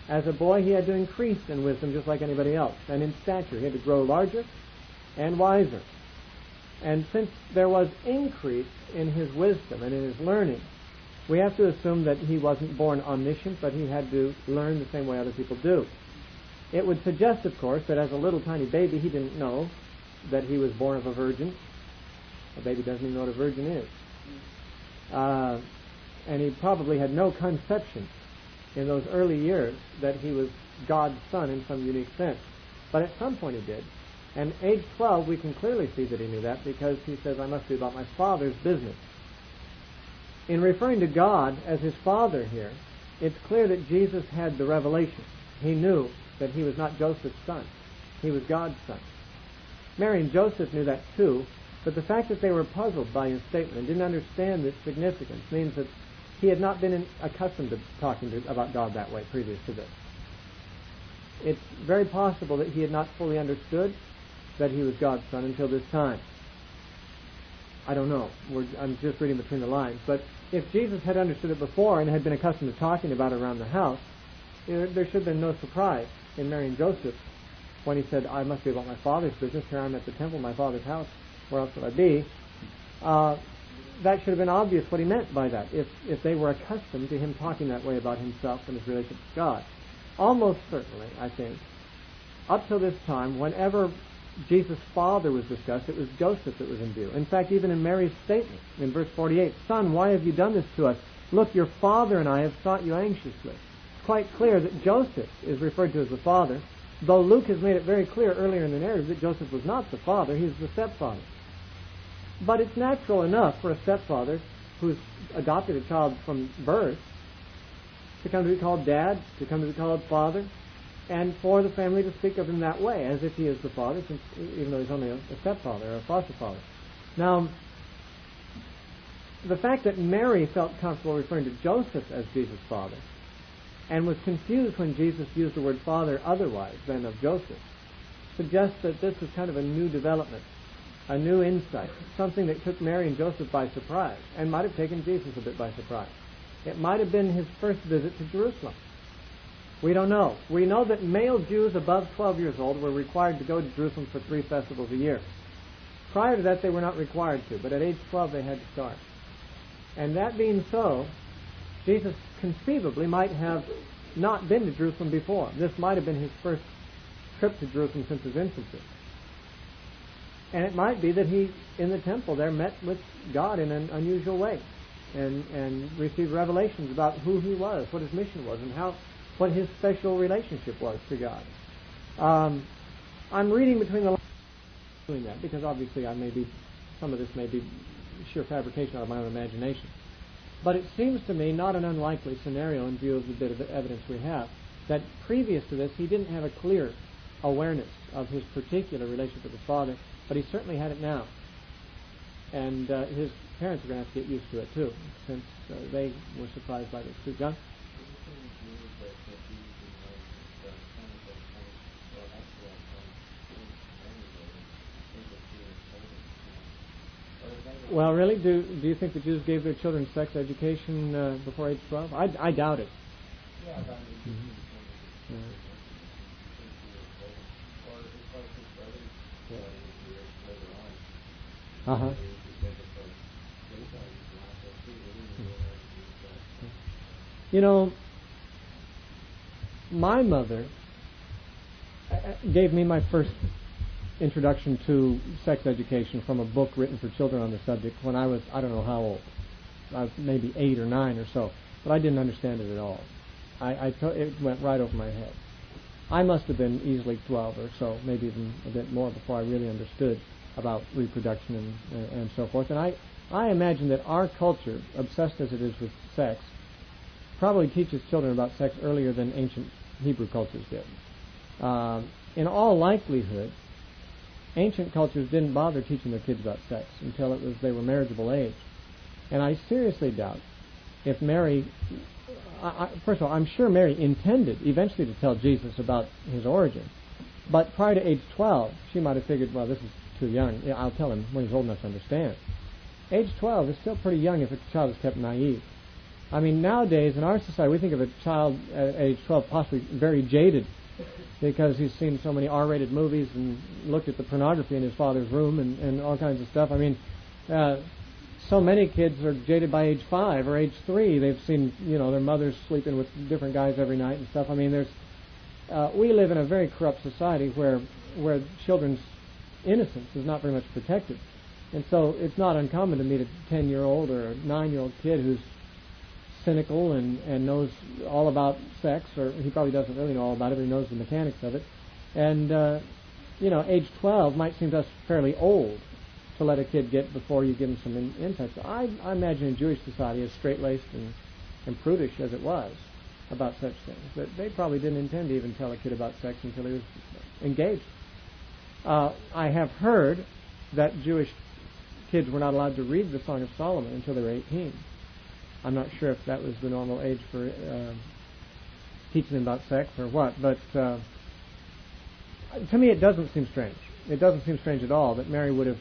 Speaker 1: As a boy, he had to increase in wisdom just like anybody else, and in stature. He had to grow larger and wiser. And since there was increase in his wisdom and in his learning, we have to assume that he wasn't born omniscient, but he had to learn the same way other people do. It would suggest, of course, that as a little tiny baby, he didn't know that he was born of a virgin. A baby doesn't even know what a virgin is. And he probably had no conception in those early years that he was God's son in some unique sense. But at some point he did. And age 12, we can clearly see that he knew that, because he says, I must be about my Father's business. In referring to God as his Father here, it's clear that Jesus had the revelation. He knew that he was not Joseph's son. He was God's son. Mary and Joseph knew that too, but the fact that they were puzzled by his statement and didn't understand its significance means that he had not been accustomed to talking about God that way previous to this. It's very possible that he had not fully understood that he was God's son until this time. I don't know. I'm just reading between the lines. But if Jesus had understood it before and had been accustomed to talking about it around the house, there should have been no surprise in Mary and Joseph when he said, I must be about my Father's business. Here I'm at the temple, my Father's house. Where else would I be? That should have been obvious what he meant by that, if they were accustomed to him talking that way about himself and his relationship with God. Almost certainly, I think, up till this time, whenever Jesus' father was discussed, it was Joseph that was in view. In fact, even in Mary's statement, in verse 48, Son, why have you done this to us? Look, your father and I have sought you anxiously. It's quite clear that Joseph is referred to as the father, though Luke has made it very clear earlier in the narrative that Joseph was not the father, he was the stepfather. But it's natural enough for a stepfather who's adopted a child from birth to come to be called dad, to come to be called father, and for the family to speak of him that way, as if he is the father, since, even though he's only a stepfather or a foster father. Now, the fact that Mary felt comfortable referring to Joseph as Jesus' father, and was confused when Jesus used the word father otherwise than of Joseph, suggests that this was kind of a new development, a new insight, something that took Mary and Joseph by surprise, and might have taken Jesus a bit by surprise. It might have been his first visit to Jerusalem. We don't know. We know that male Jews above 12 years old were required to go to Jerusalem for 3 festivals a year. Prior to that, they were not required to, but at age 12 they had to start. And that being so, Jesus conceivably might have not been to Jerusalem before. This might have been his first trip to Jerusalem since his infancy. And it might be that he, in the temple there, met with God in an unusual way and received revelations about who he was, what his mission was, and what his special relationship was to God. I'm reading between the lines doing that, because obviously some of this may be sheer fabrication out of my own imagination. But it seems to me not an unlikely scenario in view of the bit of evidence we have, that previous to this he didn't have a clear awareness of his particular relationship with his father, but he certainly had it now. And his parents are going to have to get used to it too, since they were surprised by this too. John? Well, really, do you think the Jews gave their children sex education before age 12? I doubt it. You know, my mother gave me my first introduction to sex education from a book written for children on the subject when I was, I don't know how old. I was maybe 8 or 9 or so. But I didn't understand it at all. It went right over my head. I must have been easily 12 or so, maybe even a bit more, before I really understood about reproduction and so forth. And I imagine that our culture, obsessed as it is with sex, probably teaches children about sex earlier than ancient Hebrew cultures did. In all likelihood, ancient cultures didn't bother teaching their kids about sex until they were marriageable age. And I seriously doubt if Mary, first of all, I'm sure Mary intended eventually to tell Jesus about his origin. But prior to age 12, she might have figured, well, this is too young. Yeah, I'll tell him when he's old enough to understand. Age 12 is still pretty young if a child is kept naive. I mean, nowadays in our society, we think of a child at age 12 possibly very jaded because he's seen so many R-rated movies and looked at the pornography in his father's room and all kinds of stuff. I mean, so many kids are jaded by age 5 or age 3. They've seen, their mothers sleeping with different guys every night and stuff. I mean, we live in a very corrupt society where children's innocence is not very much protected. And so it's not uncommon to meet a 10-year-old or a 9-year-old kid who's cynical and knows all about sex, or he probably doesn't really know all about it, but he knows the mechanics of it. And, age 12 might seem to us fairly old to let a kid get before you give him some insight. So I imagine in Jewish society, as straight-laced and prudish as it was about such things, that they probably didn't intend to even tell a kid about sex until he was engaged. I have heard that Jewish kids were not allowed to read the Song of Solomon until they were 18. I'm not sure if that was the normal age for teaching them about sex or what, but to me it doesn't seem strange. It doesn't seem strange at all that Mary would have,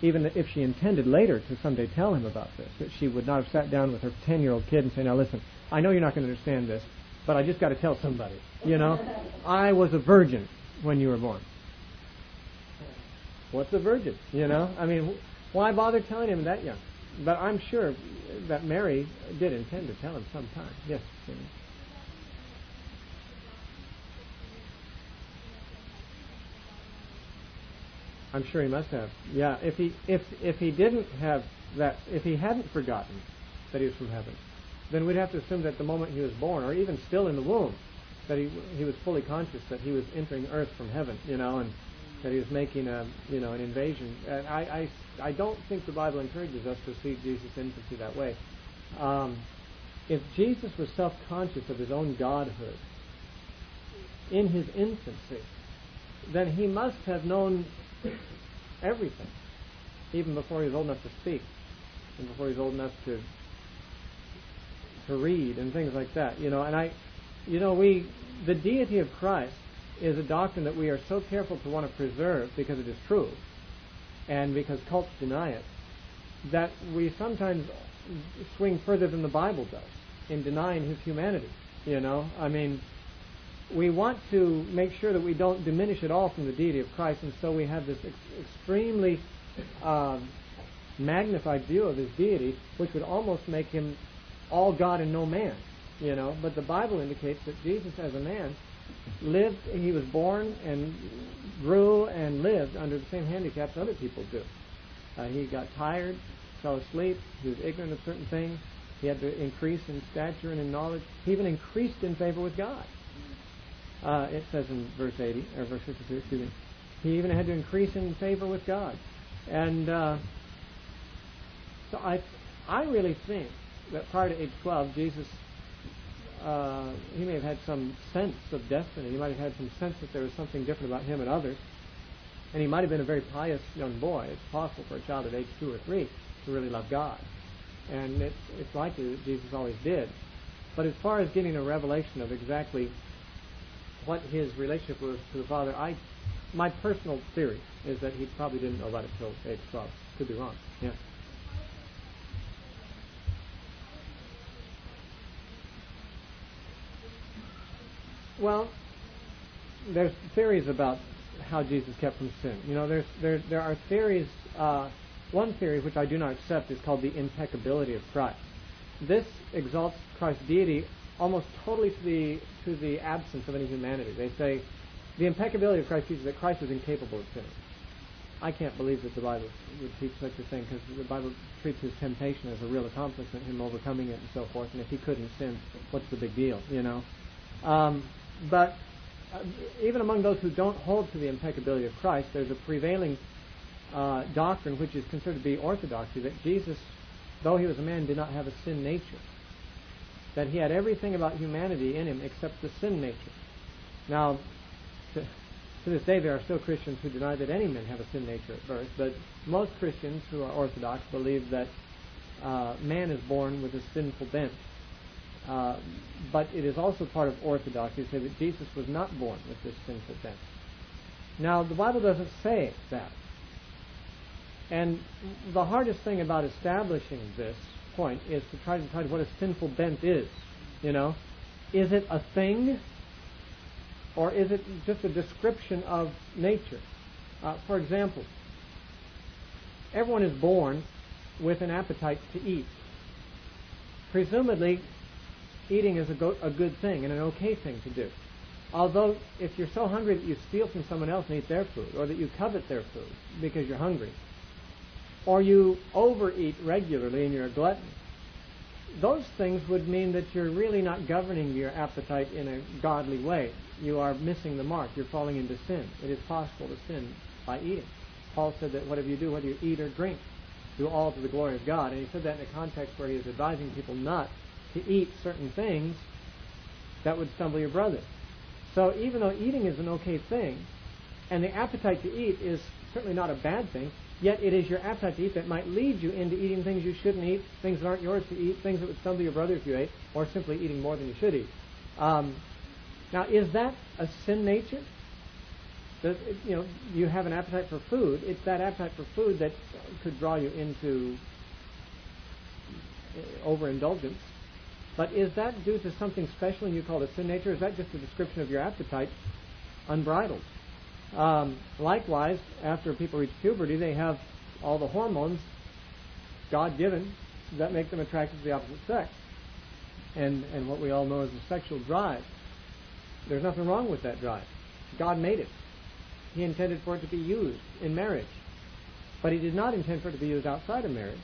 Speaker 1: even if she intended later to someday tell him about this, that she would not have sat down with her 10-year-old kid and say, now listen, I know you're not going to understand this, but I just got to tell somebody. I was a virgin when you were born. What's a virgin? I mean, why bother telling him that young? But I'm sure that Mary did intend to tell him sometime. Yes, Jimmy. I'm sure he must have. Yeah, if he didn't have that, if he hadn't forgotten that he was from heaven, then we'd have to assume that the moment he was born, or even still in the womb, that he was fully conscious that he was entering earth from heaven, and that he was making an invasion. And I don't think the Bible encourages us to see Jesus' infancy that way. If Jesus was self-conscious of his own godhood in his infancy, then he must have known everything, even before he was old enough to speak, and before he was old enough to read and things like that. The deity of Christ is a doctrine that we are so careful to want to preserve because it is true, and because cults deny it, that we sometimes swing further than the Bible does in denying his humanity. I mean, we want to make sure that we don't diminish at all from the deity of Christ, and so we have this extremely magnified view of his deity, which would almost make him all God and no man. But the Bible indicates that Jesus, as a man, lived. He was born and grew and lived under the same handicaps other people do. He got tired, fell asleep. He was ignorant of certain things. He had to increase in stature and in knowledge. He even increased in favor with God. It says in verse 80 or verse 52. Excuse me. He even had to increase in favor with God. And so I really think that prior to age 12, Jesus, he may have had some sense of destiny. He might have had some sense that there was something different about him and others. And he might have been a very pious young boy. It's possible for a child at age 2 or 3 to really love God. And it's likely that Jesus always did. But as far as getting a revelation of exactly what his relationship was to the Father, my personal theory is that he probably didn't know about it until age 12. Could be wrong. Yeah. Well, there's theories about how Jesus kept from sin. There are theories. One theory, which I do not accept, is called the impeccability of Christ. This exalts Christ's deity almost totally to the absence of any humanity. They say the impeccability of Christ teaches that Christ was incapable of sinning. I can't believe that the Bible would teach such a thing, because the Bible treats his temptation as a real accomplishment, him overcoming it and so forth. And if he couldn't sin, what's the big deal, you know? But even among those who don't hold to the impeccability of Christ, there's a prevailing doctrine which is considered to be orthodoxy, that Jesus, though he was a man, did not have a sin nature. That he had everything about humanity in him except the sin nature. Now, to this day there are still Christians who deny that any men have a sin nature at birth, but most Christians who are orthodox believe that man is born with a sinful bent. But it is also part of orthodoxy to say that Jesus was not born with this sinful bent. Now, the Bible doesn't say that. And the hardest thing about establishing this point is to try to decide what a sinful bent is. You know, is it a thing, or is it just a description of nature? For example, everyone is born with an appetite to eat. Presumably, eating is a good thing and an okay thing to do. Although, if you're so hungry that you steal from someone else and eat their food, or that you covet their food because you're hungry, or you overeat regularly and you're a glutton, those things would mean that you're really not governing your appetite in a godly way. You are missing the mark. You're falling into sin. It is possible to sin by eating. Paul said that whatever you do, whether you eat or drink, do all to the glory of God. And he said that in a context where he is advising people not to eat certain things that would stumble your brother. So even though eating is an okay thing, and the appetite to eat is certainly not a bad thing, yet it is your appetite to eat that might lead you into eating things you shouldn't eat, things that aren't yours to eat, things that would stumble your brother if you ate, or simply eating more than you should eat. Now, is that a sin nature? You have an appetite for food. It's that appetite for food that could draw you into overindulgence. But is that due to something special and you call it sin nature? Or is that just a description of your appetite unbridled? Likewise, after people reach puberty, they have all the hormones, God-given, that make them attracted to the opposite sex. And what we all know is the sexual drive. There's nothing wrong with that drive. God made it. He intended for it to be used in marriage. But he did not intend for it to be used outside of marriage.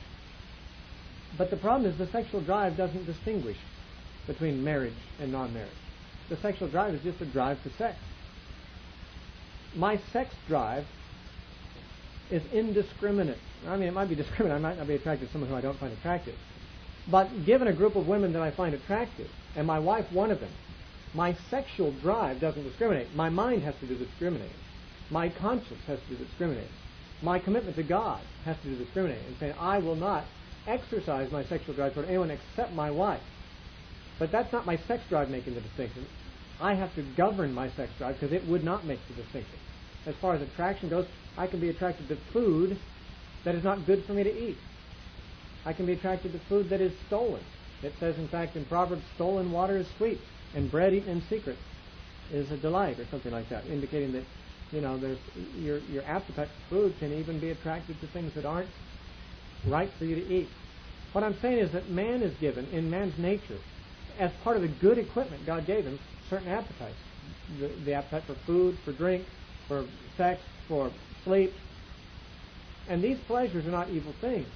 Speaker 1: But the problem is the sexual drive doesn't distinguish between marriage and non-marriage. The sexual drive is just a drive for sex. My sex drive is indiscriminate. I mean, it might be discriminate. I might not be attracted to someone who I don't find attractive. But given a group of women that I find attractive, and my wife one of them, my sexual drive doesn't discriminate. My mind has to do discriminating. My conscience has to do discriminating. My commitment to God has to do discriminating. And saying, I will not exercise my sexual drive toward anyone except my wife. But that's not my sex drive making the distinction. I have to govern my sex drive because it would not make the distinction. As far as attraction goes, I can be attracted to food that is not good for me to eat. I can be attracted to food that is stolen. It says, in fact, in Proverbs, stolen water is sweet, and bread eaten in secret is a delight, or something like that, indicating that, there's your appetite for food can even be attracted to things that aren't right for you to eat. What I'm saying is that man is given, in man's nature, as part of the good equipment God gave him, certain appetites. The appetite for food, for drink, for sex, for sleep. And these pleasures are not evil things,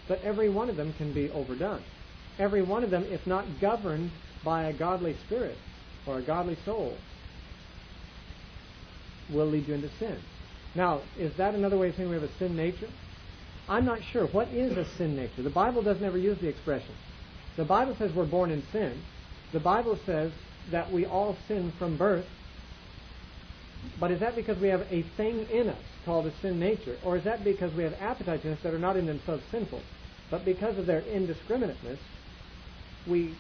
Speaker 1: but every one of them can be overdone. Every one of them, if not governed by a godly spirit or a godly soul, will lead you into sin. Now, is that another way of saying we have a sin nature? I'm not sure. What is a sin nature? The Bible doesn't ever use the expression. The Bible says we're born in sin. The Bible says that we all sin from birth. But is that because we have a thing in us called a sin nature? Or is that because we have appetites in us that are not in themselves sinful, but because of their indiscriminateness, we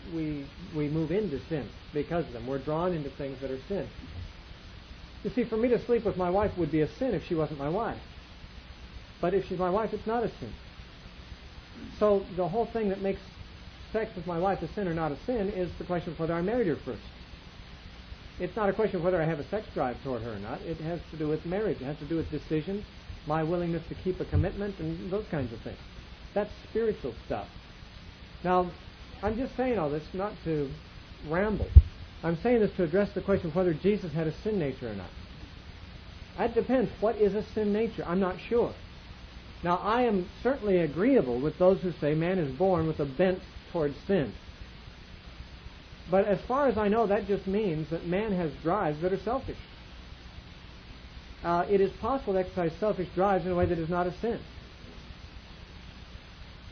Speaker 1: move into sin because of them. We're drawn into things that are sin. You see, for me to sleep with my wife would be a sin if she wasn't my wife. But if she's my wife, it's not a sin. So the whole thing that makes sex with my wife a sin or not a sin is the question of whether I married her first. It's not a question of whether I have a sex drive toward her or not. It has to do with marriage. It has to do with decisions, my willingness to keep a commitment, and those kinds of things. That's spiritual stuff. Now, I'm just saying all this not to rambled. I'm saying this to address the question of whether Jesus had a sin nature or not. That depends. What is a sin nature? I'm not sure. Now, I am certainly agreeable with those who say man is born with a bent towards sin. But as far as I know, that just means that man has drives that are selfish. It is possible to exercise selfish drives in a way that is not a sin.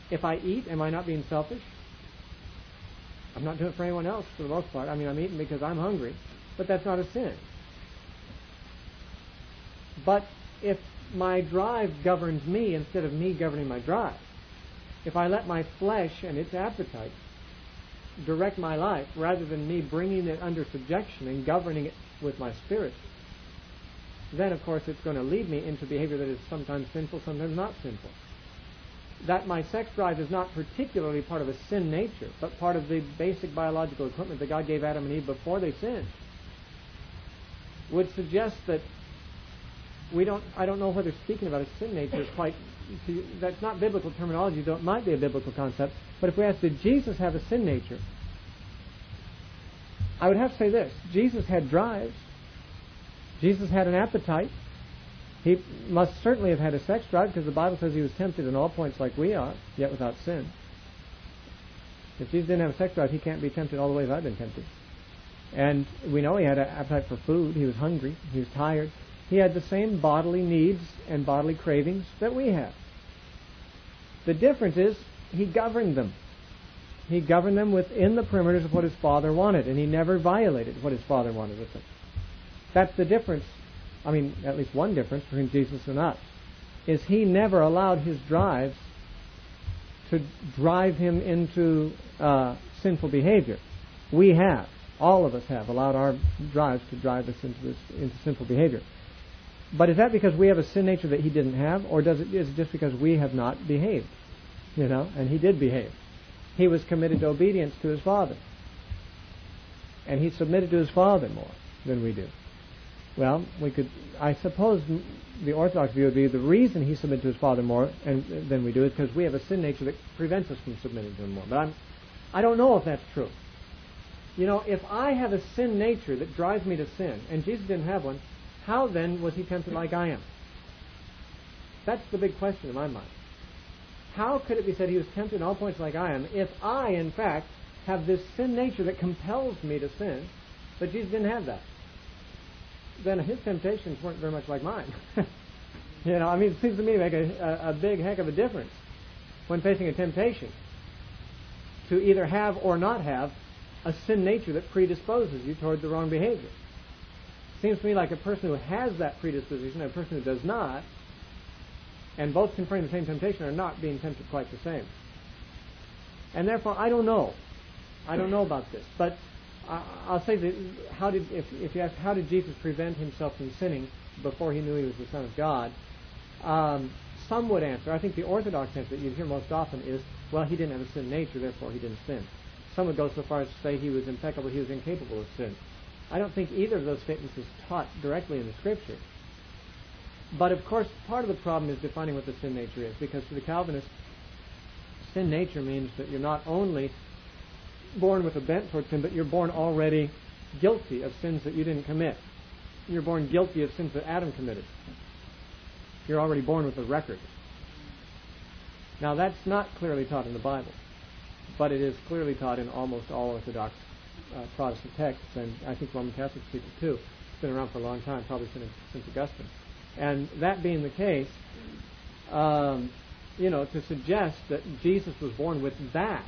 Speaker 1: If I eat, am I not being selfish? I'm not doing it for anyone else for the most part. I mean, I'm eating because I'm hungry, but that's not a sin. But if my drive governs me instead of me governing my drive, if I let my flesh and its appetite direct my life rather than me bringing it under subjection and governing it with my spirit, then of course it's going to lead me into behavior that is sometimes sinful, sometimes not sinful. That my sex drive is not particularly part of a sin nature, but part of the basic biological equipment that God gave Adam and Eve before they sinned, would suggest that I don't know whether speaking about a sin nature is quite, that's not biblical terminology, though it might be a biblical concept. But if we ask, did Jesus have a sin nature? I would have to say this: Jesus had drives. Jesus had an appetite. He must certainly have had a sex drive, because the Bible says he was tempted in all points like we are, yet without sin. If Jesus didn't have a sex drive, he can't be tempted all the ways I've been tempted. And we know he had an appetite for food. He was hungry. He was tired. He had the same bodily needs and bodily cravings that we have. The difference is he governed them. He governed them within the perimeters of what his Father wanted, and he never violated what his Father wanted with them. That's the difference. I mean, at least one difference between Jesus and us, is he never allowed his drives to drive him into sinful behavior. We have. All of us have allowed our drives to drive us into sinful behavior. But is that because we have a sin nature that he didn't have, or is it just because we have not behaved? And he did behave. He was committed to obedience to his Father. And he submitted to his Father more than we do. Well, I suppose the Orthodox view would be the reason he submitted to his Father more than we do is because we have a sin nature that prevents us from submitting to him more. But I don't know if that's true. If I have a sin nature that drives me to sin, and Jesus didn't have one, how then was he tempted like I am? That's the big question in my mind. How could it be said he was tempted in all points like I am if I, in fact, have this sin nature that compels me to sin, but Jesus didn't have that? Then his temptations weren't very much like mine. It seems to me to make a big heck of a difference when facing a temptation to either have or not have a sin nature that predisposes you toward the wrong behavior. Seems to me like a person who has that predisposition and a person who does not, and both confronting the same temptation, are not being tempted quite the same. And therefore, I don't know. I don't know about this. But I'll say that if you ask how did Jesus prevent himself from sinning before he knew he was the Son of God, some would answer, I think the Orthodox answer that you hear most often is, well, he didn't have a sin nature, therefore he didn't sin. Some would go so far as to say he was impeccable, he was incapable of sin. I don't think either of those statements is taught directly in the Scripture. But of course, part of the problem is defining what the sin nature is, because to the Calvinists, sin nature means that you're not only born with a bent toward sin, but you're born already guilty of sins that you didn't commit. You're born guilty of sins that Adam committed. You're already born with a record. Now, that's not clearly taught in the Bible, but it is clearly taught in almost all Orthodox Protestant texts, and I think Roman Catholic people too. It's been around for a long time, probably since Augustine. And that being the case, to suggest that Jesus was born with that,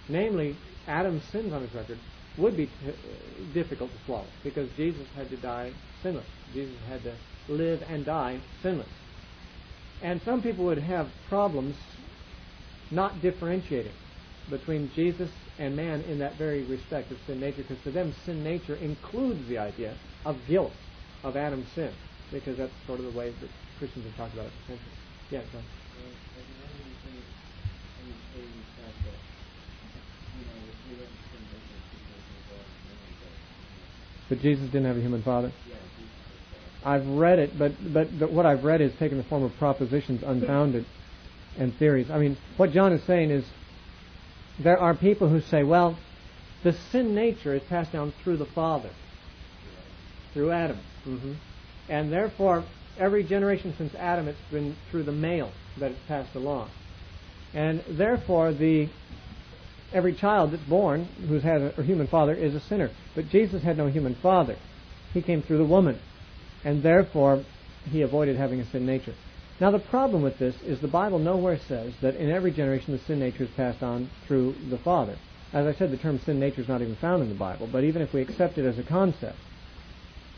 Speaker 1: namely Adam's sins on his record, would be difficult to swallow, because Jesus had to die sinless. Jesus had to live and die sinless. And some people would have problems not differentiating between Jesus and man in that very respect of sin nature, because for them sin nature includes the idea of guilt of Adam's sin, because that's sort of the way that Christians have talked about it for centuries. Yeah, go ahead. But Jesus didn't have a human father? I've read it, but what I've read is taken the form of propositions, unfounded, and theories. I mean, what John is saying is, there are people who say, well, The sin nature is passed down through the Father, through Adam. And therefore, every generation since Adam, it's been through the male that it's passed along. And therefore, every child that's born who's had a human father is a sinner. But Jesus had no human father. He came through the woman. And therefore, he avoided having a sin nature. Now, the problem with this is the Bible nowhere says that in every generation the sin nature is passed on through the father. As I said, the term sin nature is not even found in the Bible. But even if we accept it as a concept,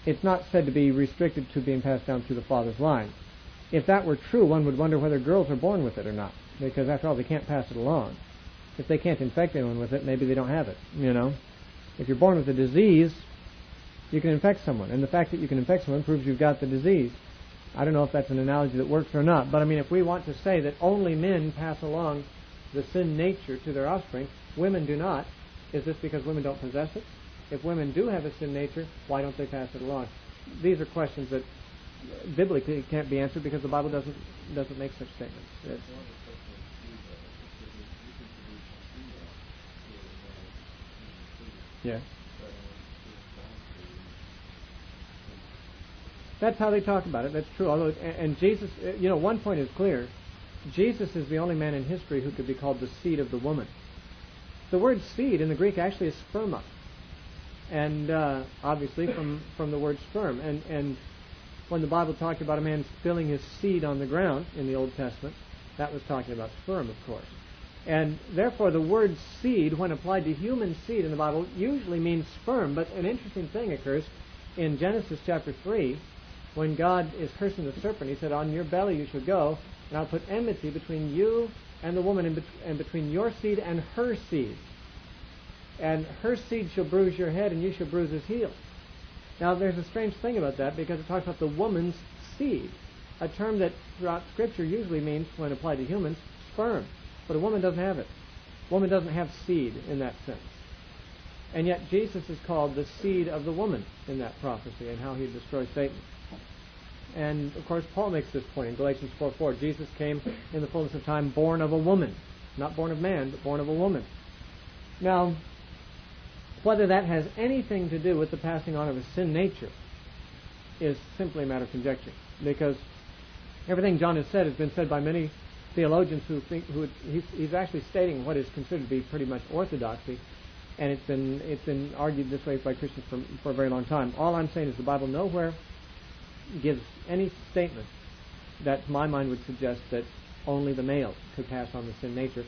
Speaker 1: it's not said to be restricted to being passed down through the father's line. If that were true, one would wonder whether girls are born with it or not. Because after all, they can't pass it along. If they can't infect anyone with it, maybe they don't have it, If you're born with a disease, you can infect someone. And the fact that you can infect someone proves you've got the disease. I don't know if that's an analogy that works or not. But if we want to say that only men pass along the sin nature to their offspring, women do not, is this because women don't possess it? If women do have a sin nature, why don't they pass it along? These are questions that biblically can't be answered because the Bible doesn't make such statements. Yes. That's how they talk about it. That's true. Although, and Jesus, one point is clear. Jesus is the only man in history who could be called the seed of the woman. The word seed in the Greek actually is sperma. And obviously from the word sperm. And when the Bible talked about a man spilling his seed on the ground in the Old Testament, that was talking about sperm, of course. And therefore the word seed, when applied to human seed in the Bible, usually means sperm. But an interesting thing occurs in Genesis chapter 3, when God is cursing the serpent. He said, "On your belly you shall go, and I'll put enmity between you and the woman, and between your seed and her seed. And her seed shall bruise your head, and you shall bruise his heel." Now there's a strange thing about that, because it talks about the woman's seed, a term that throughout Scripture usually means, when applied to humans, sperm. But a woman doesn't have it. A woman doesn't have seed in that sense. And yet Jesus is called the seed of the woman in that prophecy and how he destroys Satan. And of course Paul makes this point in Galatians 4:4. Jesus came in the fullness of time born of a woman. Not born of man, but born of a woman. Now, whether that has anything to do with the passing on of a sin nature is simply a matter of conjecture. Because everything John has said has been said by many theologians he's actually stating what is considered to be pretty much orthodoxy, and it's been argued this way by Christians for a very long time. All I'm saying is the Bible nowhere gives any statement that, to my mind, would suggest that only the male could pass on the sin nature.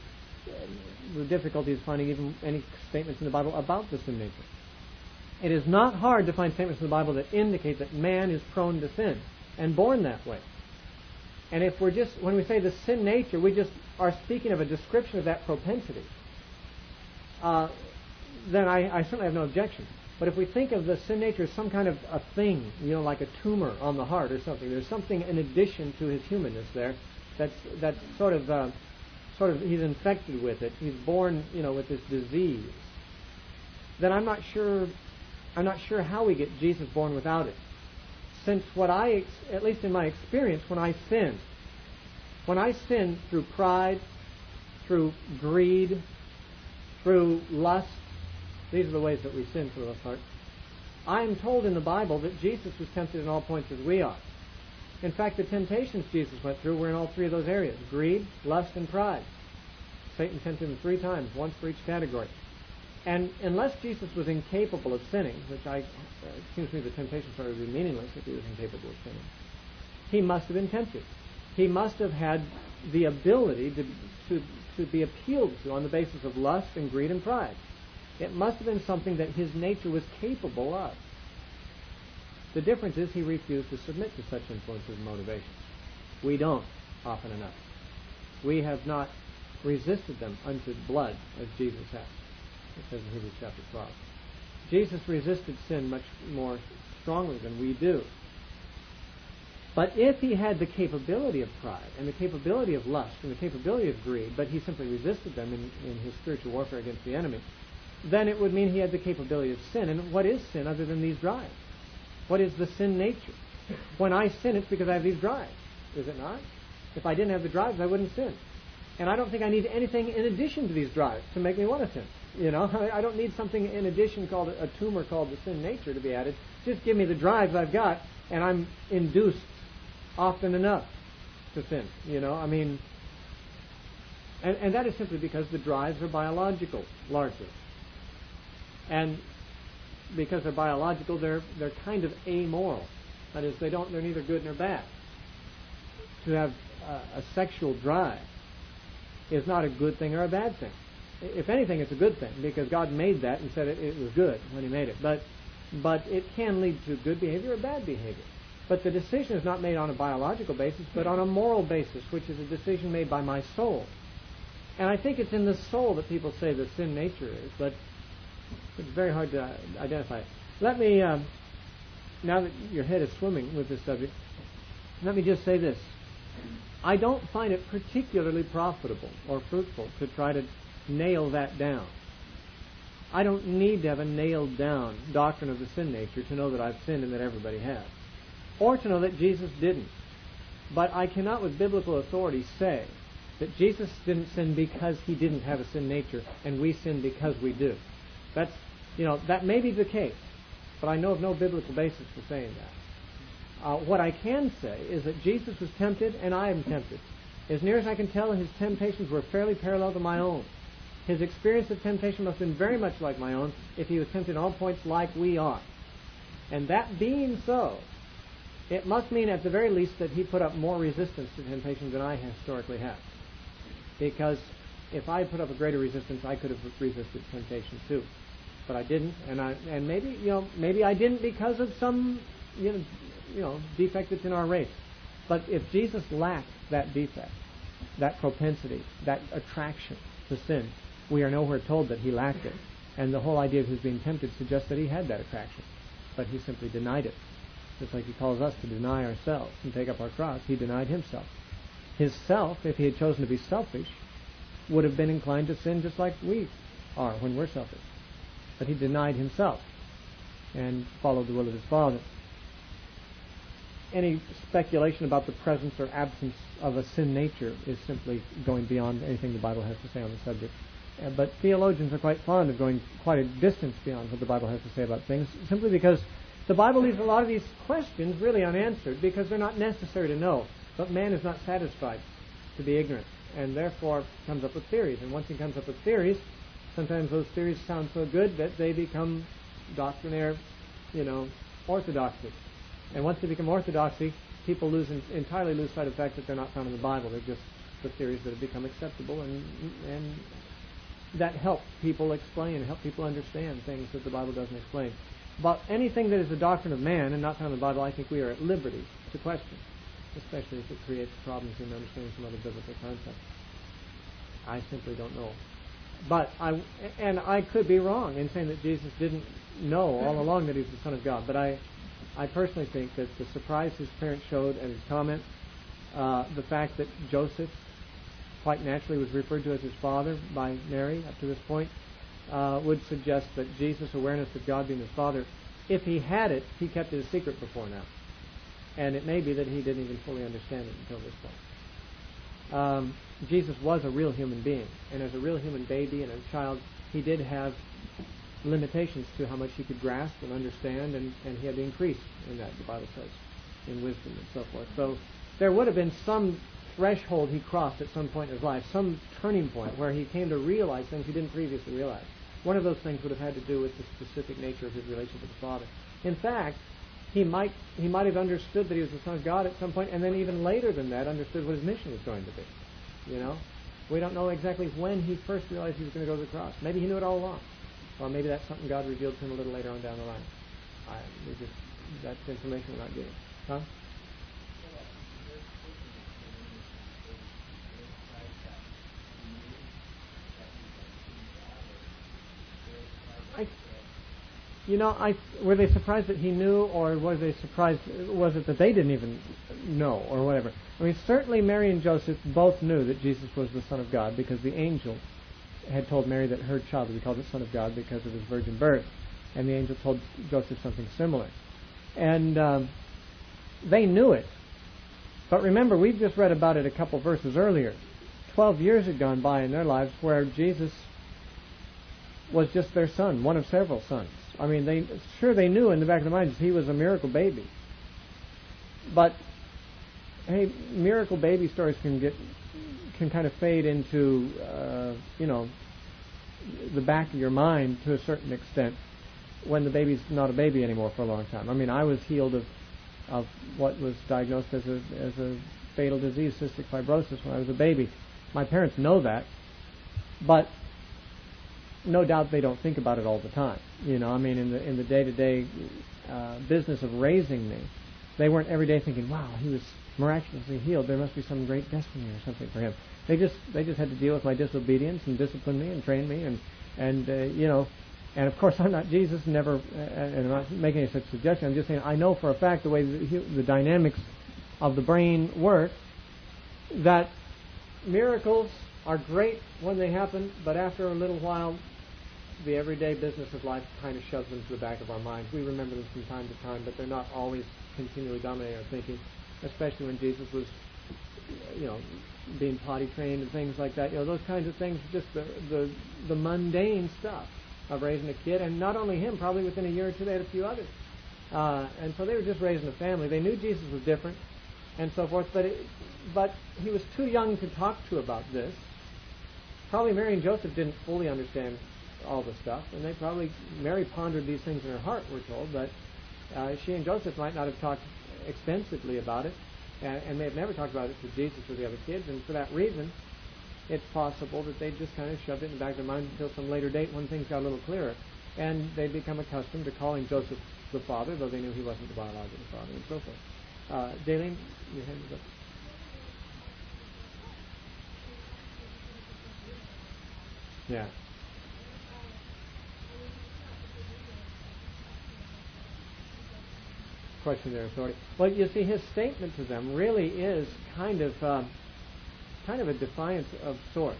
Speaker 1: The difficulty is finding even any statements in the Bible about the sin nature. It is not hard to find statements in the Bible that indicate that man is prone to sin and born that way. And if when we say the sin nature, we just are speaking of a description of that propensity, then I certainly have no objection. But if we think of the sin nature as some kind of a thing, like a tumor on the heart or something, there's something in addition to his humanness there that's sort of he's infected with it. He's born, with this disease. Then I'm not sure how we get Jesus born without it. Since at least in my experience, when I sin through pride, through greed, through lust, these are the ways that we sin for the most part. I am told in the Bible that Jesus was tempted in all points as we are. In fact, the temptations Jesus went through were in all three of those areas: greed, lust, and pride. Satan tempted him 3 times, once for each category. And unless Jesus was incapable of sinning, which it seems to me the temptation sort of would be meaningless if he was incapable of sinning, he must have been tempted. He must have had the ability to be appealed to on the basis of lust and greed and pride. It must have been something that his nature was capable of. The difference is he refused to submit to such influences and motivations. We don't, often enough. We have not resisted them unto blood, as Jesus has. It says in Hebrews chapter 12. Jesus resisted sin much more strongly than we do. But if he had the capability of pride and the capability of lust and the capability of greed, but he simply resisted them in his spiritual warfare against the enemy, then it would mean he had the capability of sin. And what is sin other than these drives? What is the sin nature? When I sin, it's because I have these drives, is it not? If I didn't have the drives, I wouldn't sin. And I don't think I need anything in addition to these drives to make me want to sin. You know, I don't need something in addition called a tumor called the sin nature to be added. Just give me the drives I've got, and I'm induced often enough to sin. You know, I mean, and that is simply because the drives are biological, largely. And because they're biological, they're kind of amoral. That is, they're neither good nor bad. To have a sexual drive is not a good thing or a bad thing. If anything, it's a good thing, because God made that and said it was good when He made it. But it can lead to good behavior or bad behavior. But the decision is not made on a biological basis, but on a moral basis, which is a decision made by my soul. And I think it's in the soul that people say the sin nature is, but it's very hard to identify it. Let me, now that your head is swimming with this subject, let me just say this. I don't find it particularly profitable or fruitful to try to nail that down. I don't need to have a nailed down doctrine of the sin nature to know that I've sinned and that everybody has, or to know that Jesus didn't. But I cannot with biblical authority say that Jesus didn't sin because He didn't have a sin nature and we sin because we do. That's, that may be the case, but I know of no biblical basis for saying that. What I can say is that Jesus was tempted and I am tempted. As near as I can tell, His temptations were fairly parallel to my own. His experience of temptation must have been very much like my own if He was tempted on all points like we are. And that being so, it must mean at the very least that He put up more resistance to temptation than I historically have. Because if I put up a greater resistance, I could have resisted temptation too. But I didn't, and maybe I didn't because of some defect that's in our race. But if Jesus lacked that defect, that propensity, that attraction to sin, we are nowhere told that He lacked it. And the whole idea of His being tempted suggests that He had that attraction, but He simply denied it. Just like He calls us to deny ourselves and take up our cross, He denied Himself. His self, if He had chosen to be selfish, would have been inclined to sin just like we are when we're selfish. But He denied Himself and followed the will of His Father. Any speculation about the presence or absence of a sin nature is simply going beyond anything the Bible has to say on the subject. But theologians are quite fond of going quite a distance beyond what the Bible has to say about things, simply because the Bible leaves a lot of these questions really unanswered because they're not necessary to know. But man is not satisfied to be ignorant, and therefore comes up with theories. And once he comes up with theories, sometimes those theories sound so good that they become doctrinaire, orthodoxy. And once they become orthodoxy, people entirely lose sight of the fact that they're not found in the Bible. They're just the theories that have become acceptable, and that help people explain and help people understand things that the Bible doesn't explain. About anything that is the doctrine of man and not found in the Bible, I think we are at liberty to question, especially if it creates problems in understanding some other biblical concepts. I simply don't know. But I could be wrong in saying that Jesus didn't know all along that He was the Son of God. But I personally think that the surprise His parents showed at His comment, the fact that Joseph quite naturally was referred to as his father by Mary up to this point, would suggest that Jesus' awareness of God being His Father, if He had it, He kept it a secret before now. And it may be that He didn't even fully understand it until this point. Jesus was a real human being, and as a real human baby and as a child, He did have limitations to how much He could grasp and understand, and He had to increase in that, the Bible says, in wisdom and so forth. So there would have been some threshold He crossed at some point in His life, some turning point where He came to realize things He didn't previously realize. One of those things would have had to do with the specific nature of His relationship with the Father. In fact, He might have understood that He was the Son of God at some point, and then even later than that understood what His mission was going to be. We don't know exactly when He first realized He was going to go to the cross. Maybe He knew it all along. Or maybe that's something God revealed to Him a little later on down the line. That's information we're not getting. Huh? Were they surprised that He knew, or was it that they didn't even know, or whatever? I mean, certainly Mary and Joseph both knew that Jesus was the Son of God, because the angel had told Mary that her child would be called the Son of God because of His virgin birth, and the angel told Joseph something similar. And they knew it. But remember, we've just read about it a couple verses earlier. 12 years had gone by in their lives where Jesus was just their son, one of several sons. I mean, they knew in the back of their minds he was a miracle baby. But, hey, miracle baby stories can kind of fade into, the back of your mind to a certain extent when the baby's not a baby anymore for a long time. I mean, I was healed of what was diagnosed as a fatal disease, cystic fibrosis, when I was a baby. My parents know that, but no doubt they don't think about it all the time. I mean, in the day-to-day business of raising me, they weren't every day thinking, wow, he was miraculously healed. There must be some great destiny or something for him. They just had to deal with my disobedience and discipline me and train me and of course I'm not Jesus, and I'm not making any such suggestion. I'm just saying I know for a fact the way the dynamics of the brain work, that miracles are great when they happen, but after a little while the everyday business of life kind of shoves them to the back of our minds. We remember them from time to time, but they're not always continually dominating our thinking, especially when Jesus was being potty trained and things like that. Those kinds of things, just the mundane stuff of raising a kid. And not only him, probably within a year or two they had a few others. And so they were just raising a family. They knew Jesus was different and so forth, but he was too young to talk to about this. Probably Mary and Joseph didn't fully understand all the stuff, and Mary pondered these things in her heart, we're told, but she and Joseph might not have talked extensively about it, and may have never talked about it to Jesus or the other kids, and for that reason it's possible that they just kind of shoved it in the back of their mind until some later date when things got a little clearer, and they become accustomed to calling Joseph the father, though they knew he wasn't the biological father, and so forth. Daleen, your hand is up. Yeah. Question their authority. Well, you see, his statement to them really is kind of a defiance of sorts.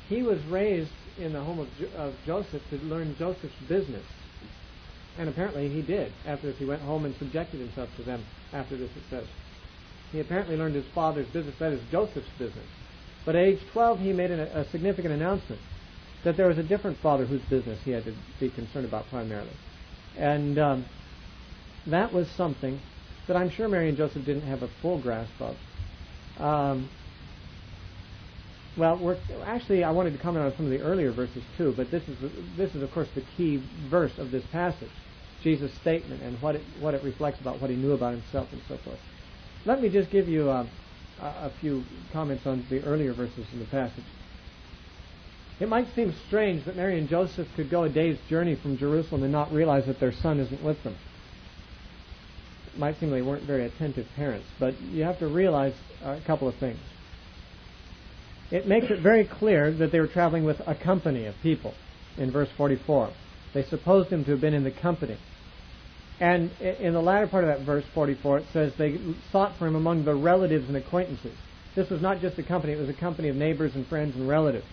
Speaker 1: He was raised in the home of Joseph to learn Joseph's business, and apparently he did. After this, he went home and subjected himself to them. After this, it says he apparently learned his father's business, that is Joseph's business. But at age 12, he made a significant announcement that there was a different father whose business he had to be concerned about primarily, and that was something that I'm sure Mary and Joseph didn't have a full grasp of. I wanted to comment on some of the earlier verses too, but this is of course the key verse of this passage, Jesus' statement and what it reflects about what he knew about himself and so forth. Let me just give you a few comments on the earlier verses in the passage. It might seem strange that Mary and Joseph could go a day's journey from Jerusalem and not realize that their son isn't with them. It might seem they weren't very attentive parents, but you have to realize a couple of things. It makes it very clear that they were traveling with a company of people in verse 44. They supposed him to have been in the company. And in the latter part of that verse 44, it says they sought for him among the relatives and acquaintances. This was not just a company, it was a company of neighbors and friends and relatives.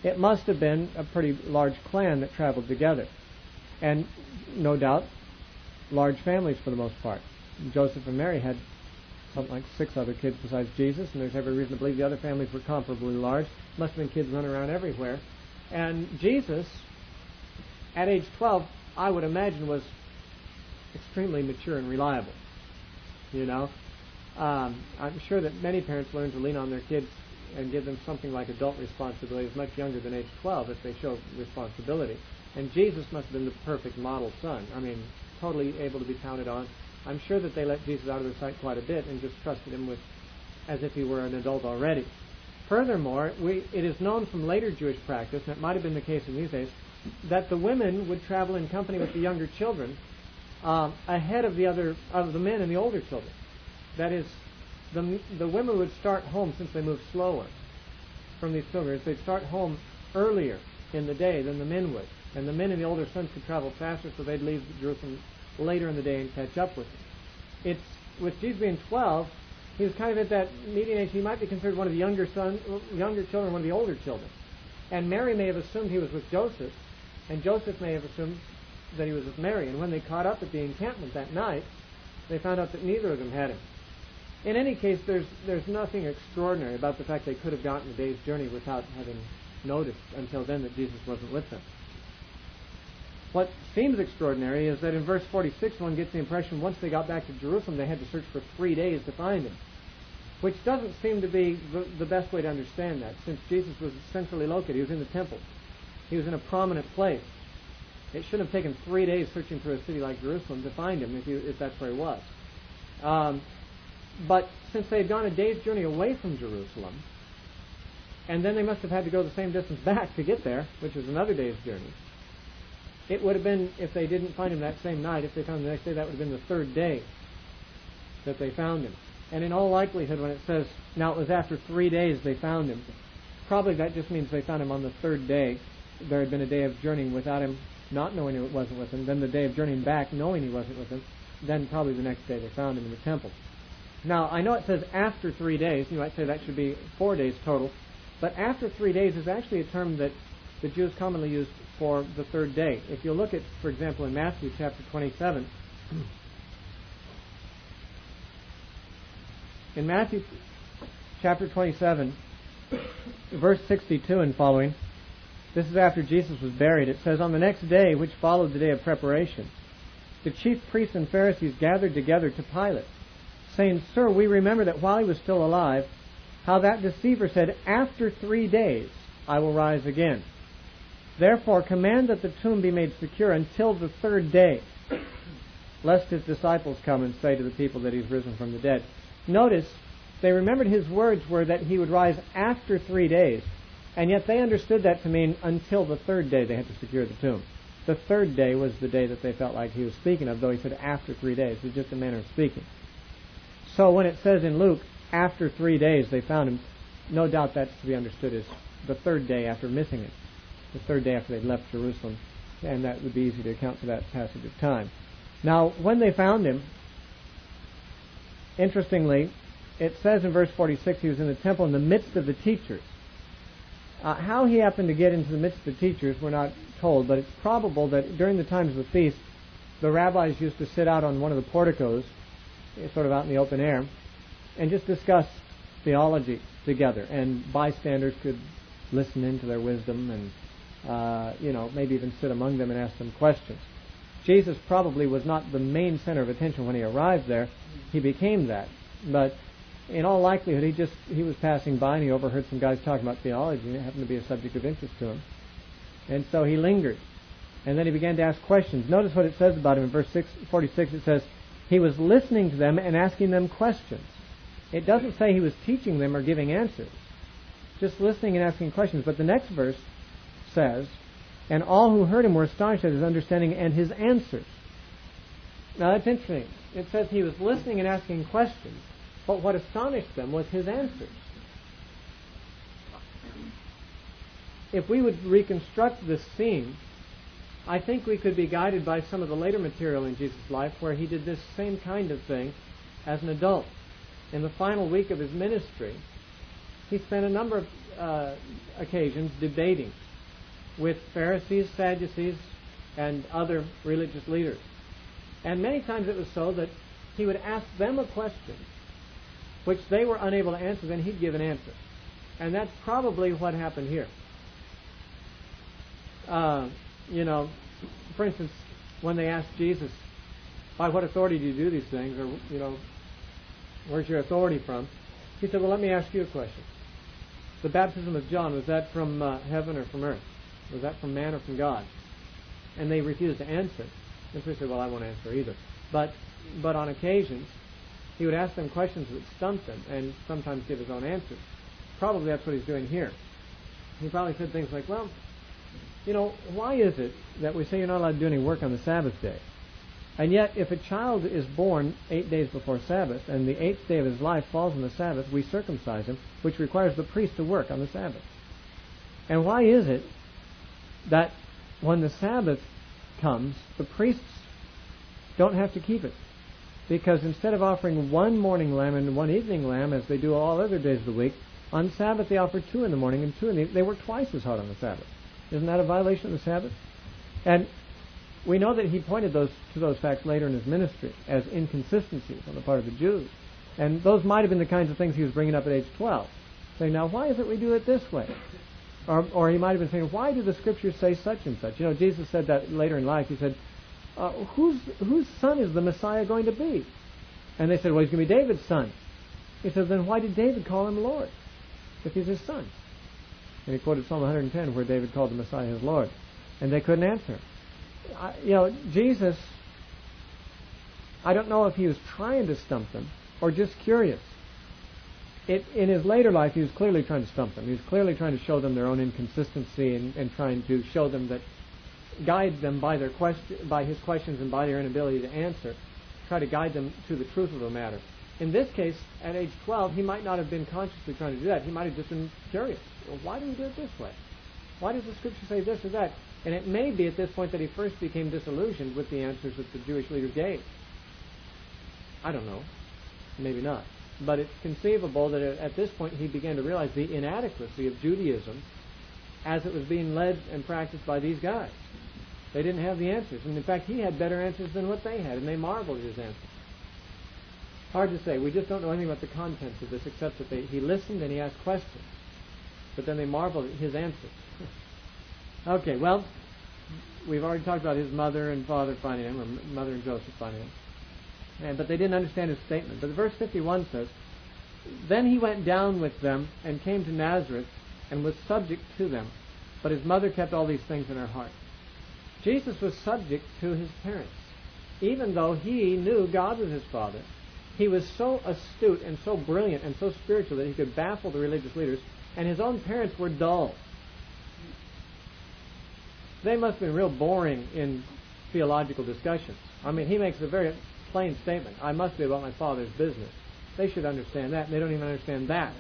Speaker 1: It must have been a pretty large clan that traveled together. And no doubt, large families for the most part. Joseph and Mary had something like 6 other kids besides Jesus, and there's every reason to believe the other families were comparably large. Must have been kids running around everywhere. And Jesus, at age 12, I would imagine was extremely mature and reliable. I'm sure that many parents learn to lean on their kids and give them something like adult responsibilities much younger than age 12 if they show responsibility. And Jesus must have been the perfect model son. I mean, totally able to be counted on. I'm sure that they let Jesus out of their sight quite a bit and just trusted him as if he were an adult already. Furthermore, it is known from later Jewish practice, and it might have been the case in these days, that the women would travel in company with the younger children ahead of the men and the older children. That is, the women would start home, since they moved slower from these pilgrims, they'd start home earlier in the day than the men would. And the men and the older sons could travel faster, so they'd leave Jerusalem later in the day and catch up with them. With Jesus being 12, he was kind of at that median age. He might be considered one of the younger children, one of the older children. And Mary may have assumed he was with Joseph, and Joseph may have assumed that he was with Mary. And when they caught up at the encampment that night, they found out that neither of them had him. In any case, there's nothing extraordinary about the fact they could have gotten a day's journey without having noticed until then that Jesus wasn't with them. What seems extraordinary is that in verse 46 one gets the impression once they got back to Jerusalem they had to search for 3 days to find him, which doesn't seem to be the best way to understand that, since Jesus was centrally located. He was in the temple. He was in a prominent place. It shouldn't have taken 3 days searching through a city like Jerusalem to find him if that's where he was. But since they had gone a day's journey away from Jerusalem, and then they must have had to go the same distance back to get there, which is another day's journey, it would have been, if they didn't find him that same night, if they found him the next day, that would have been the 3rd day that they found him. And in all likelihood, when it says, now it was after 3 days they found him, probably that just means they found him on the 3rd day. There had been a day of journeying without him, not knowing it wasn't with him, then the day of journeying back knowing he wasn't with him, then probably the next day they found him in the temple. Now, I know it says after 3 days. You might say that should be 4 days total. But after 3 days is actually a term that the Jews commonly used for the 3rd day. If you look at, for example, in Matthew chapter 27, in Matthew chapter 27, verse 62 and following, this is after Jesus was buried. It says, on the next day, which followed the day of preparation, the chief priests and Pharisees gathered together to Pilate, saying, Sir, we remember that while he was still alive, how that deceiver said, after 3 days I will rise again. Therefore command that the tomb be made secure until the 3rd day, lest his disciples come and say to the people that he's risen from the dead. Notice, they remembered his words were that he would rise after 3 days, and yet they understood that to mean until the 3rd day they had to secure the tomb. The 3rd day was the day that they felt like he was speaking of, though he said after 3 days. It was just a manner of speaking. So when it says in Luke, after 3 days they found him, no doubt that's to be understood as the 3rd day after missing it, the 3rd day after they'd left Jerusalem, and that would be easy to account for that passage of time. Now, when they found him, interestingly, it says in verse 46 he was in the temple in the midst of the teachers. How he happened to get into the midst of the teachers, we're not told, but it's probable that during the times of the feast, the rabbis used to sit out on one of the porticos, sort of out in the open air, and just discuss theology together, and bystanders could listen into their wisdom and maybe even sit among them and ask them questions. Jesus probably was not the main center of attention when he arrived there. He became that, but in all likelihood he was passing by and he overheard some guys talking about theology, and it happened to be a subject of interest to him, and so he lingered, and then he began to ask questions. Notice what it says about him in verse 46. It says he was listening to them and asking them questions. It doesn't say he was teaching them or giving answers, just listening and asking questions. But the next verse says, and all who heard him were astonished at his understanding and his answers. Now that's interesting. It says he was listening and asking questions, but what astonished them was his answers. If we would reconstruct this scene, I think we could be guided by some of the later material in Jesus' life where he did this same kind of thing as an adult. In the final week of his ministry, he spent a number of occasions debating with Pharisees, Sadducees, and other religious leaders. And many times it was so that he would ask them a question which they were unable to answer, then he'd give an answer. And that's probably what happened here. For instance, when they asked Jesus, by what authority do you do these things? Or, where's your authority from? He said, well, let me ask you a question. The baptism of John, was that from heaven or from earth? Was that from man or from God? And they refused to answer. And so he said, well, I won't answer either. But on occasions, he would ask them questions that stumped them and sometimes give his own answers. Probably that's what he's doing here. He probably said things like, well, why is it that we say you're not allowed to do any work on the Sabbath day? And yet, if a child is born 8 days before Sabbath, and the 8th day of his life falls on the Sabbath, we circumcise him, which requires the priest to work on the Sabbath. And why is it that when the Sabbath comes, the priests don't have to keep it? Because instead of offering one morning lamb and one evening lamb, as they do all other days of the week, on Sabbath they offer 2 in the morning and 2 in the evening. They work twice as hard on the Sabbath. Isn't that a violation of the Sabbath? And we know that he pointed to those facts later in his ministry as inconsistencies on the part of the Jews. And those might have been the kinds of things he was bringing up at age 12. Saying, now, why is it we do it this way? Or he might have been saying, why do the Scriptures say such and such? You know, Jesus said that later in life. He said, whose son is the Messiah going to be? And they said, well, he's going to be David's son. He said, then why did David call him Lord if he's his son? And he quoted Psalm 110 where David called the Messiah his Lord. And they couldn't answer. Jesus, I don't know if he was trying to stump them or just curious. In his later life, he was clearly trying to stump them. He was clearly trying to show them their own inconsistency and trying to show them that, guide them by by his questions and by their inability to answer, try to guide them to the truth of the matter. In this case, at age 12, he might not have been consciously trying to do that. He might have just been curious. Well, why do we do it this way? Why does the Scripture say this or that? And it may be at this point that he first became disillusioned with the answers that the Jewish leaders gave. I don't know. Maybe not. But it's conceivable that at this point he began to realize the inadequacy of Judaism as it was being led and practiced by these guys. They didn't have the answers. And in fact, he had better answers than what they had, and they marveled at his answers. Hard to say. We just don't know anything about the contents of this except that he listened and he asked questions. But then they marveled at his answers. Okay, well, we've already talked about his mother and father finding him, or mother and Joseph finding him. But they didn't understand his statement. But verse 51 says, then he went down with them and came to Nazareth and was subject to them. But his mother kept all these things in her heart. Jesus was subject to his parents. Even though he knew God was his father, he was so astute and so brilliant and so spiritual that he could baffle the religious leaders, and his own parents were dull. They must have been real boring in theological discussions. I mean, he makes a very plain statement. I must be about my Father's business. They should understand that, and they don't even understand that.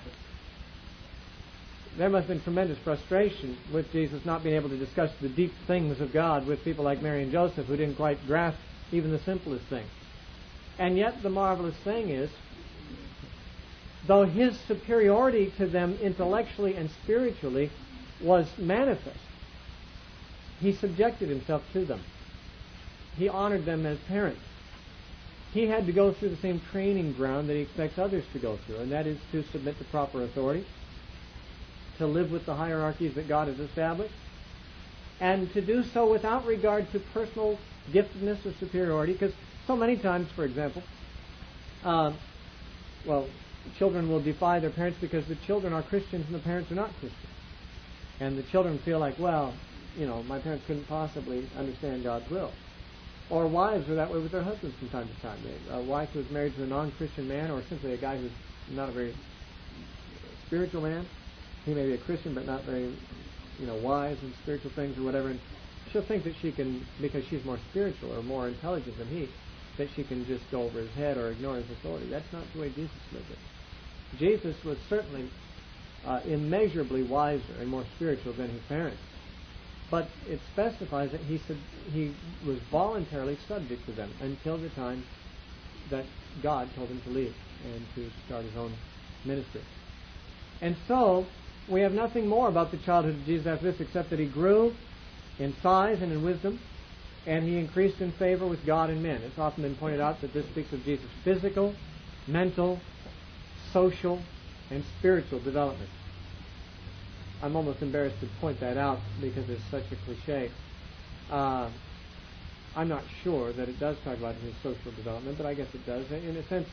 Speaker 1: There must have been tremendous frustration with Jesus not being able to discuss the deep things of God with people like Mary and Joseph who didn't quite grasp even the simplest things. And yet the marvelous thing is, though his superiority to them intellectually and spiritually was manifest, he subjected himself to them. He honored them as parents. He had to go through the same training ground that he expects others to go through, and that is to submit to proper authority, to live with the hierarchies that God has established, and to do so without regard to personal giftedness or superiority, because so many times, for example, children will defy their parents because the children are Christians and the parents are not Christians. And the children feel like, well, my parents couldn't possibly understand God's will. Or wives are that way with their husbands from time to time. A wife who is married to a non-Christian man, or simply a guy who's not a very spiritual man. He may be a Christian but not very, wise in spiritual things or whatever. And she'll think that she can, because she's more spiritual or more intelligent than he, that she can just go over his head or ignore his authority. That's not the way Jesus lived it. Jesus was certainly immeasurably wiser and more spiritual than his parents. But it specifies that he was voluntarily subject to them until the time that God told him to leave and to start his own ministry. And so, we have nothing more about the childhood of Jesus after this except that he grew in size and in wisdom, and he increased in favor with God and men. It's often been pointed out that this speaks of Jesus' physical, mental, social, and spiritual development. I'm almost embarrassed to point that out because it's such a cliche. I'm not sure that it does talk about his social development, but I guess it does. In a sense,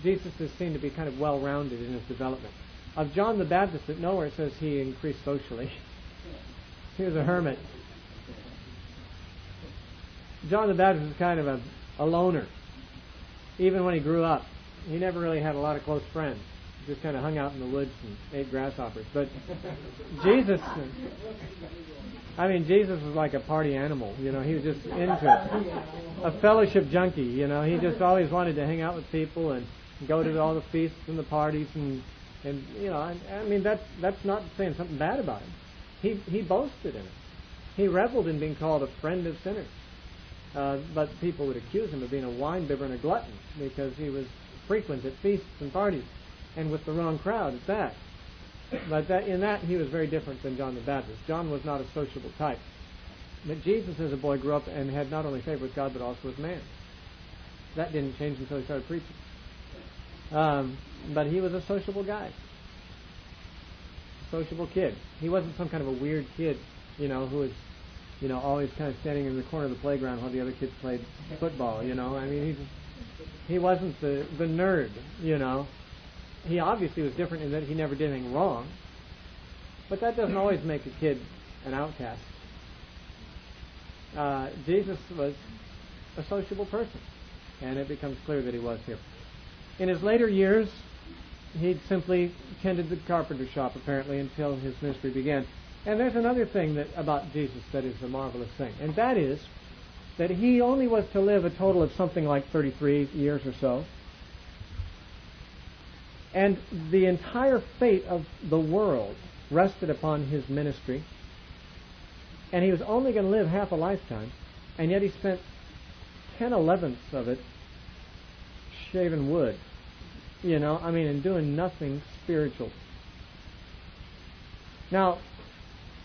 Speaker 1: Jesus is seen to be kind of well-rounded in his development. Of John the Baptist, it nowhere says he increased socially. He was a hermit. John the Baptist was kind of a loner. Even when he grew up, he never really had a lot of close friends. He just kind of hung out in the woods and ate grasshoppers. But Jesus was like a party animal. He was just into it. A fellowship junkie. He just always wanted to hang out with people and go to all the feasts and the parties and that's not saying something bad about him. He boasted in it. He reveled in being called a friend of sinners. But people would accuse him of being a wine-bibber and a glutton because he was frequent at feasts and parties, and with the wrong crowd at that. But in that he was very different than John the Baptist. John was not a sociable type. But Jesus as a boy grew up and had not only favor with God but also with man. That didn't change until he started preaching. But he was a sociable guy. Sociable kid. He wasn't some kind of a weird kid, who was, always kind of standing in the corner of the playground while the other kids played football, I mean, he wasn't the nerd, He obviously was different in that he never did anything wrong. But that doesn't always make a kid an outcast. Jesus was a sociable person, and it becomes clear that he was here. In his later years, he simply tended the carpenter shop, apparently, until his ministry began. And there's another thing about Jesus that is a marvelous thing, and that is that he only was to live a total of something like 33 years or so. And the entire fate of the world rested upon his ministry. And he was only going to live half a lifetime, and yet he spent 10/11ths of it shaving wood, and doing nothing spiritual. Now,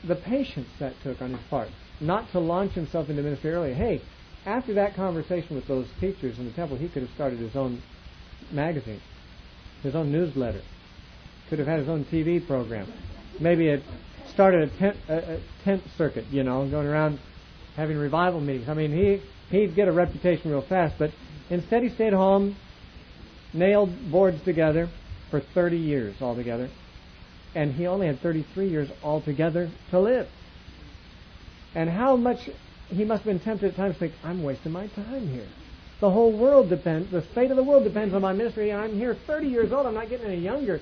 Speaker 1: the patience that took on his part, not to launch himself into ministry earlier. Hey, after that conversation with those teachers in the temple, he could have started his own magazine, his own newsletter, could have had his own TV program. Maybe it started a tent circuit, going around having revival meetings. I mean, he'd get a reputation real fast, but instead he stayed home, nailed boards together for 30 years altogether, and he only had 33 years altogether to live. And how much he must have been tempted at times to think, I'm wasting my time here. The whole world depends, the fate of the world depends on my ministry, and I'm here 30 years old, I'm not getting any younger.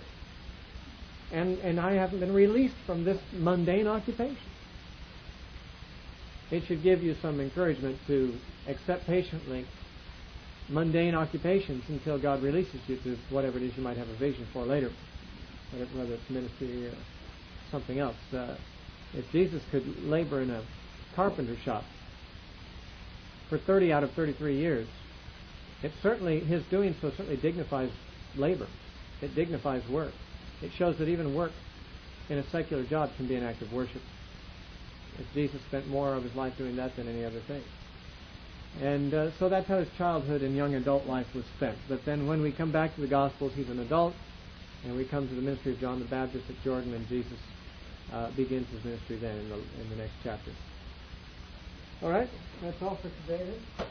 Speaker 1: And I haven't been released from this mundane occupation. It should give you some encouragement to accept patiently mundane occupations until God releases you to whatever it is you might have a vision for later, whether it's ministry or something else. If Jesus could labor in a carpenter shop for 30 out of 33 years, his doing so certainly dignifies labor. It dignifies work. It shows that even work in a secular job can be an act of worship. If Jesus spent more of his life doing that than any other thing. And so that's how his childhood and young adult life was spent. But then when we come back to the Gospels, he's an adult, and we come to the ministry of John the Baptist at Jordan, and Jesus begins his ministry then in the next chapter. All right, that's all for today then.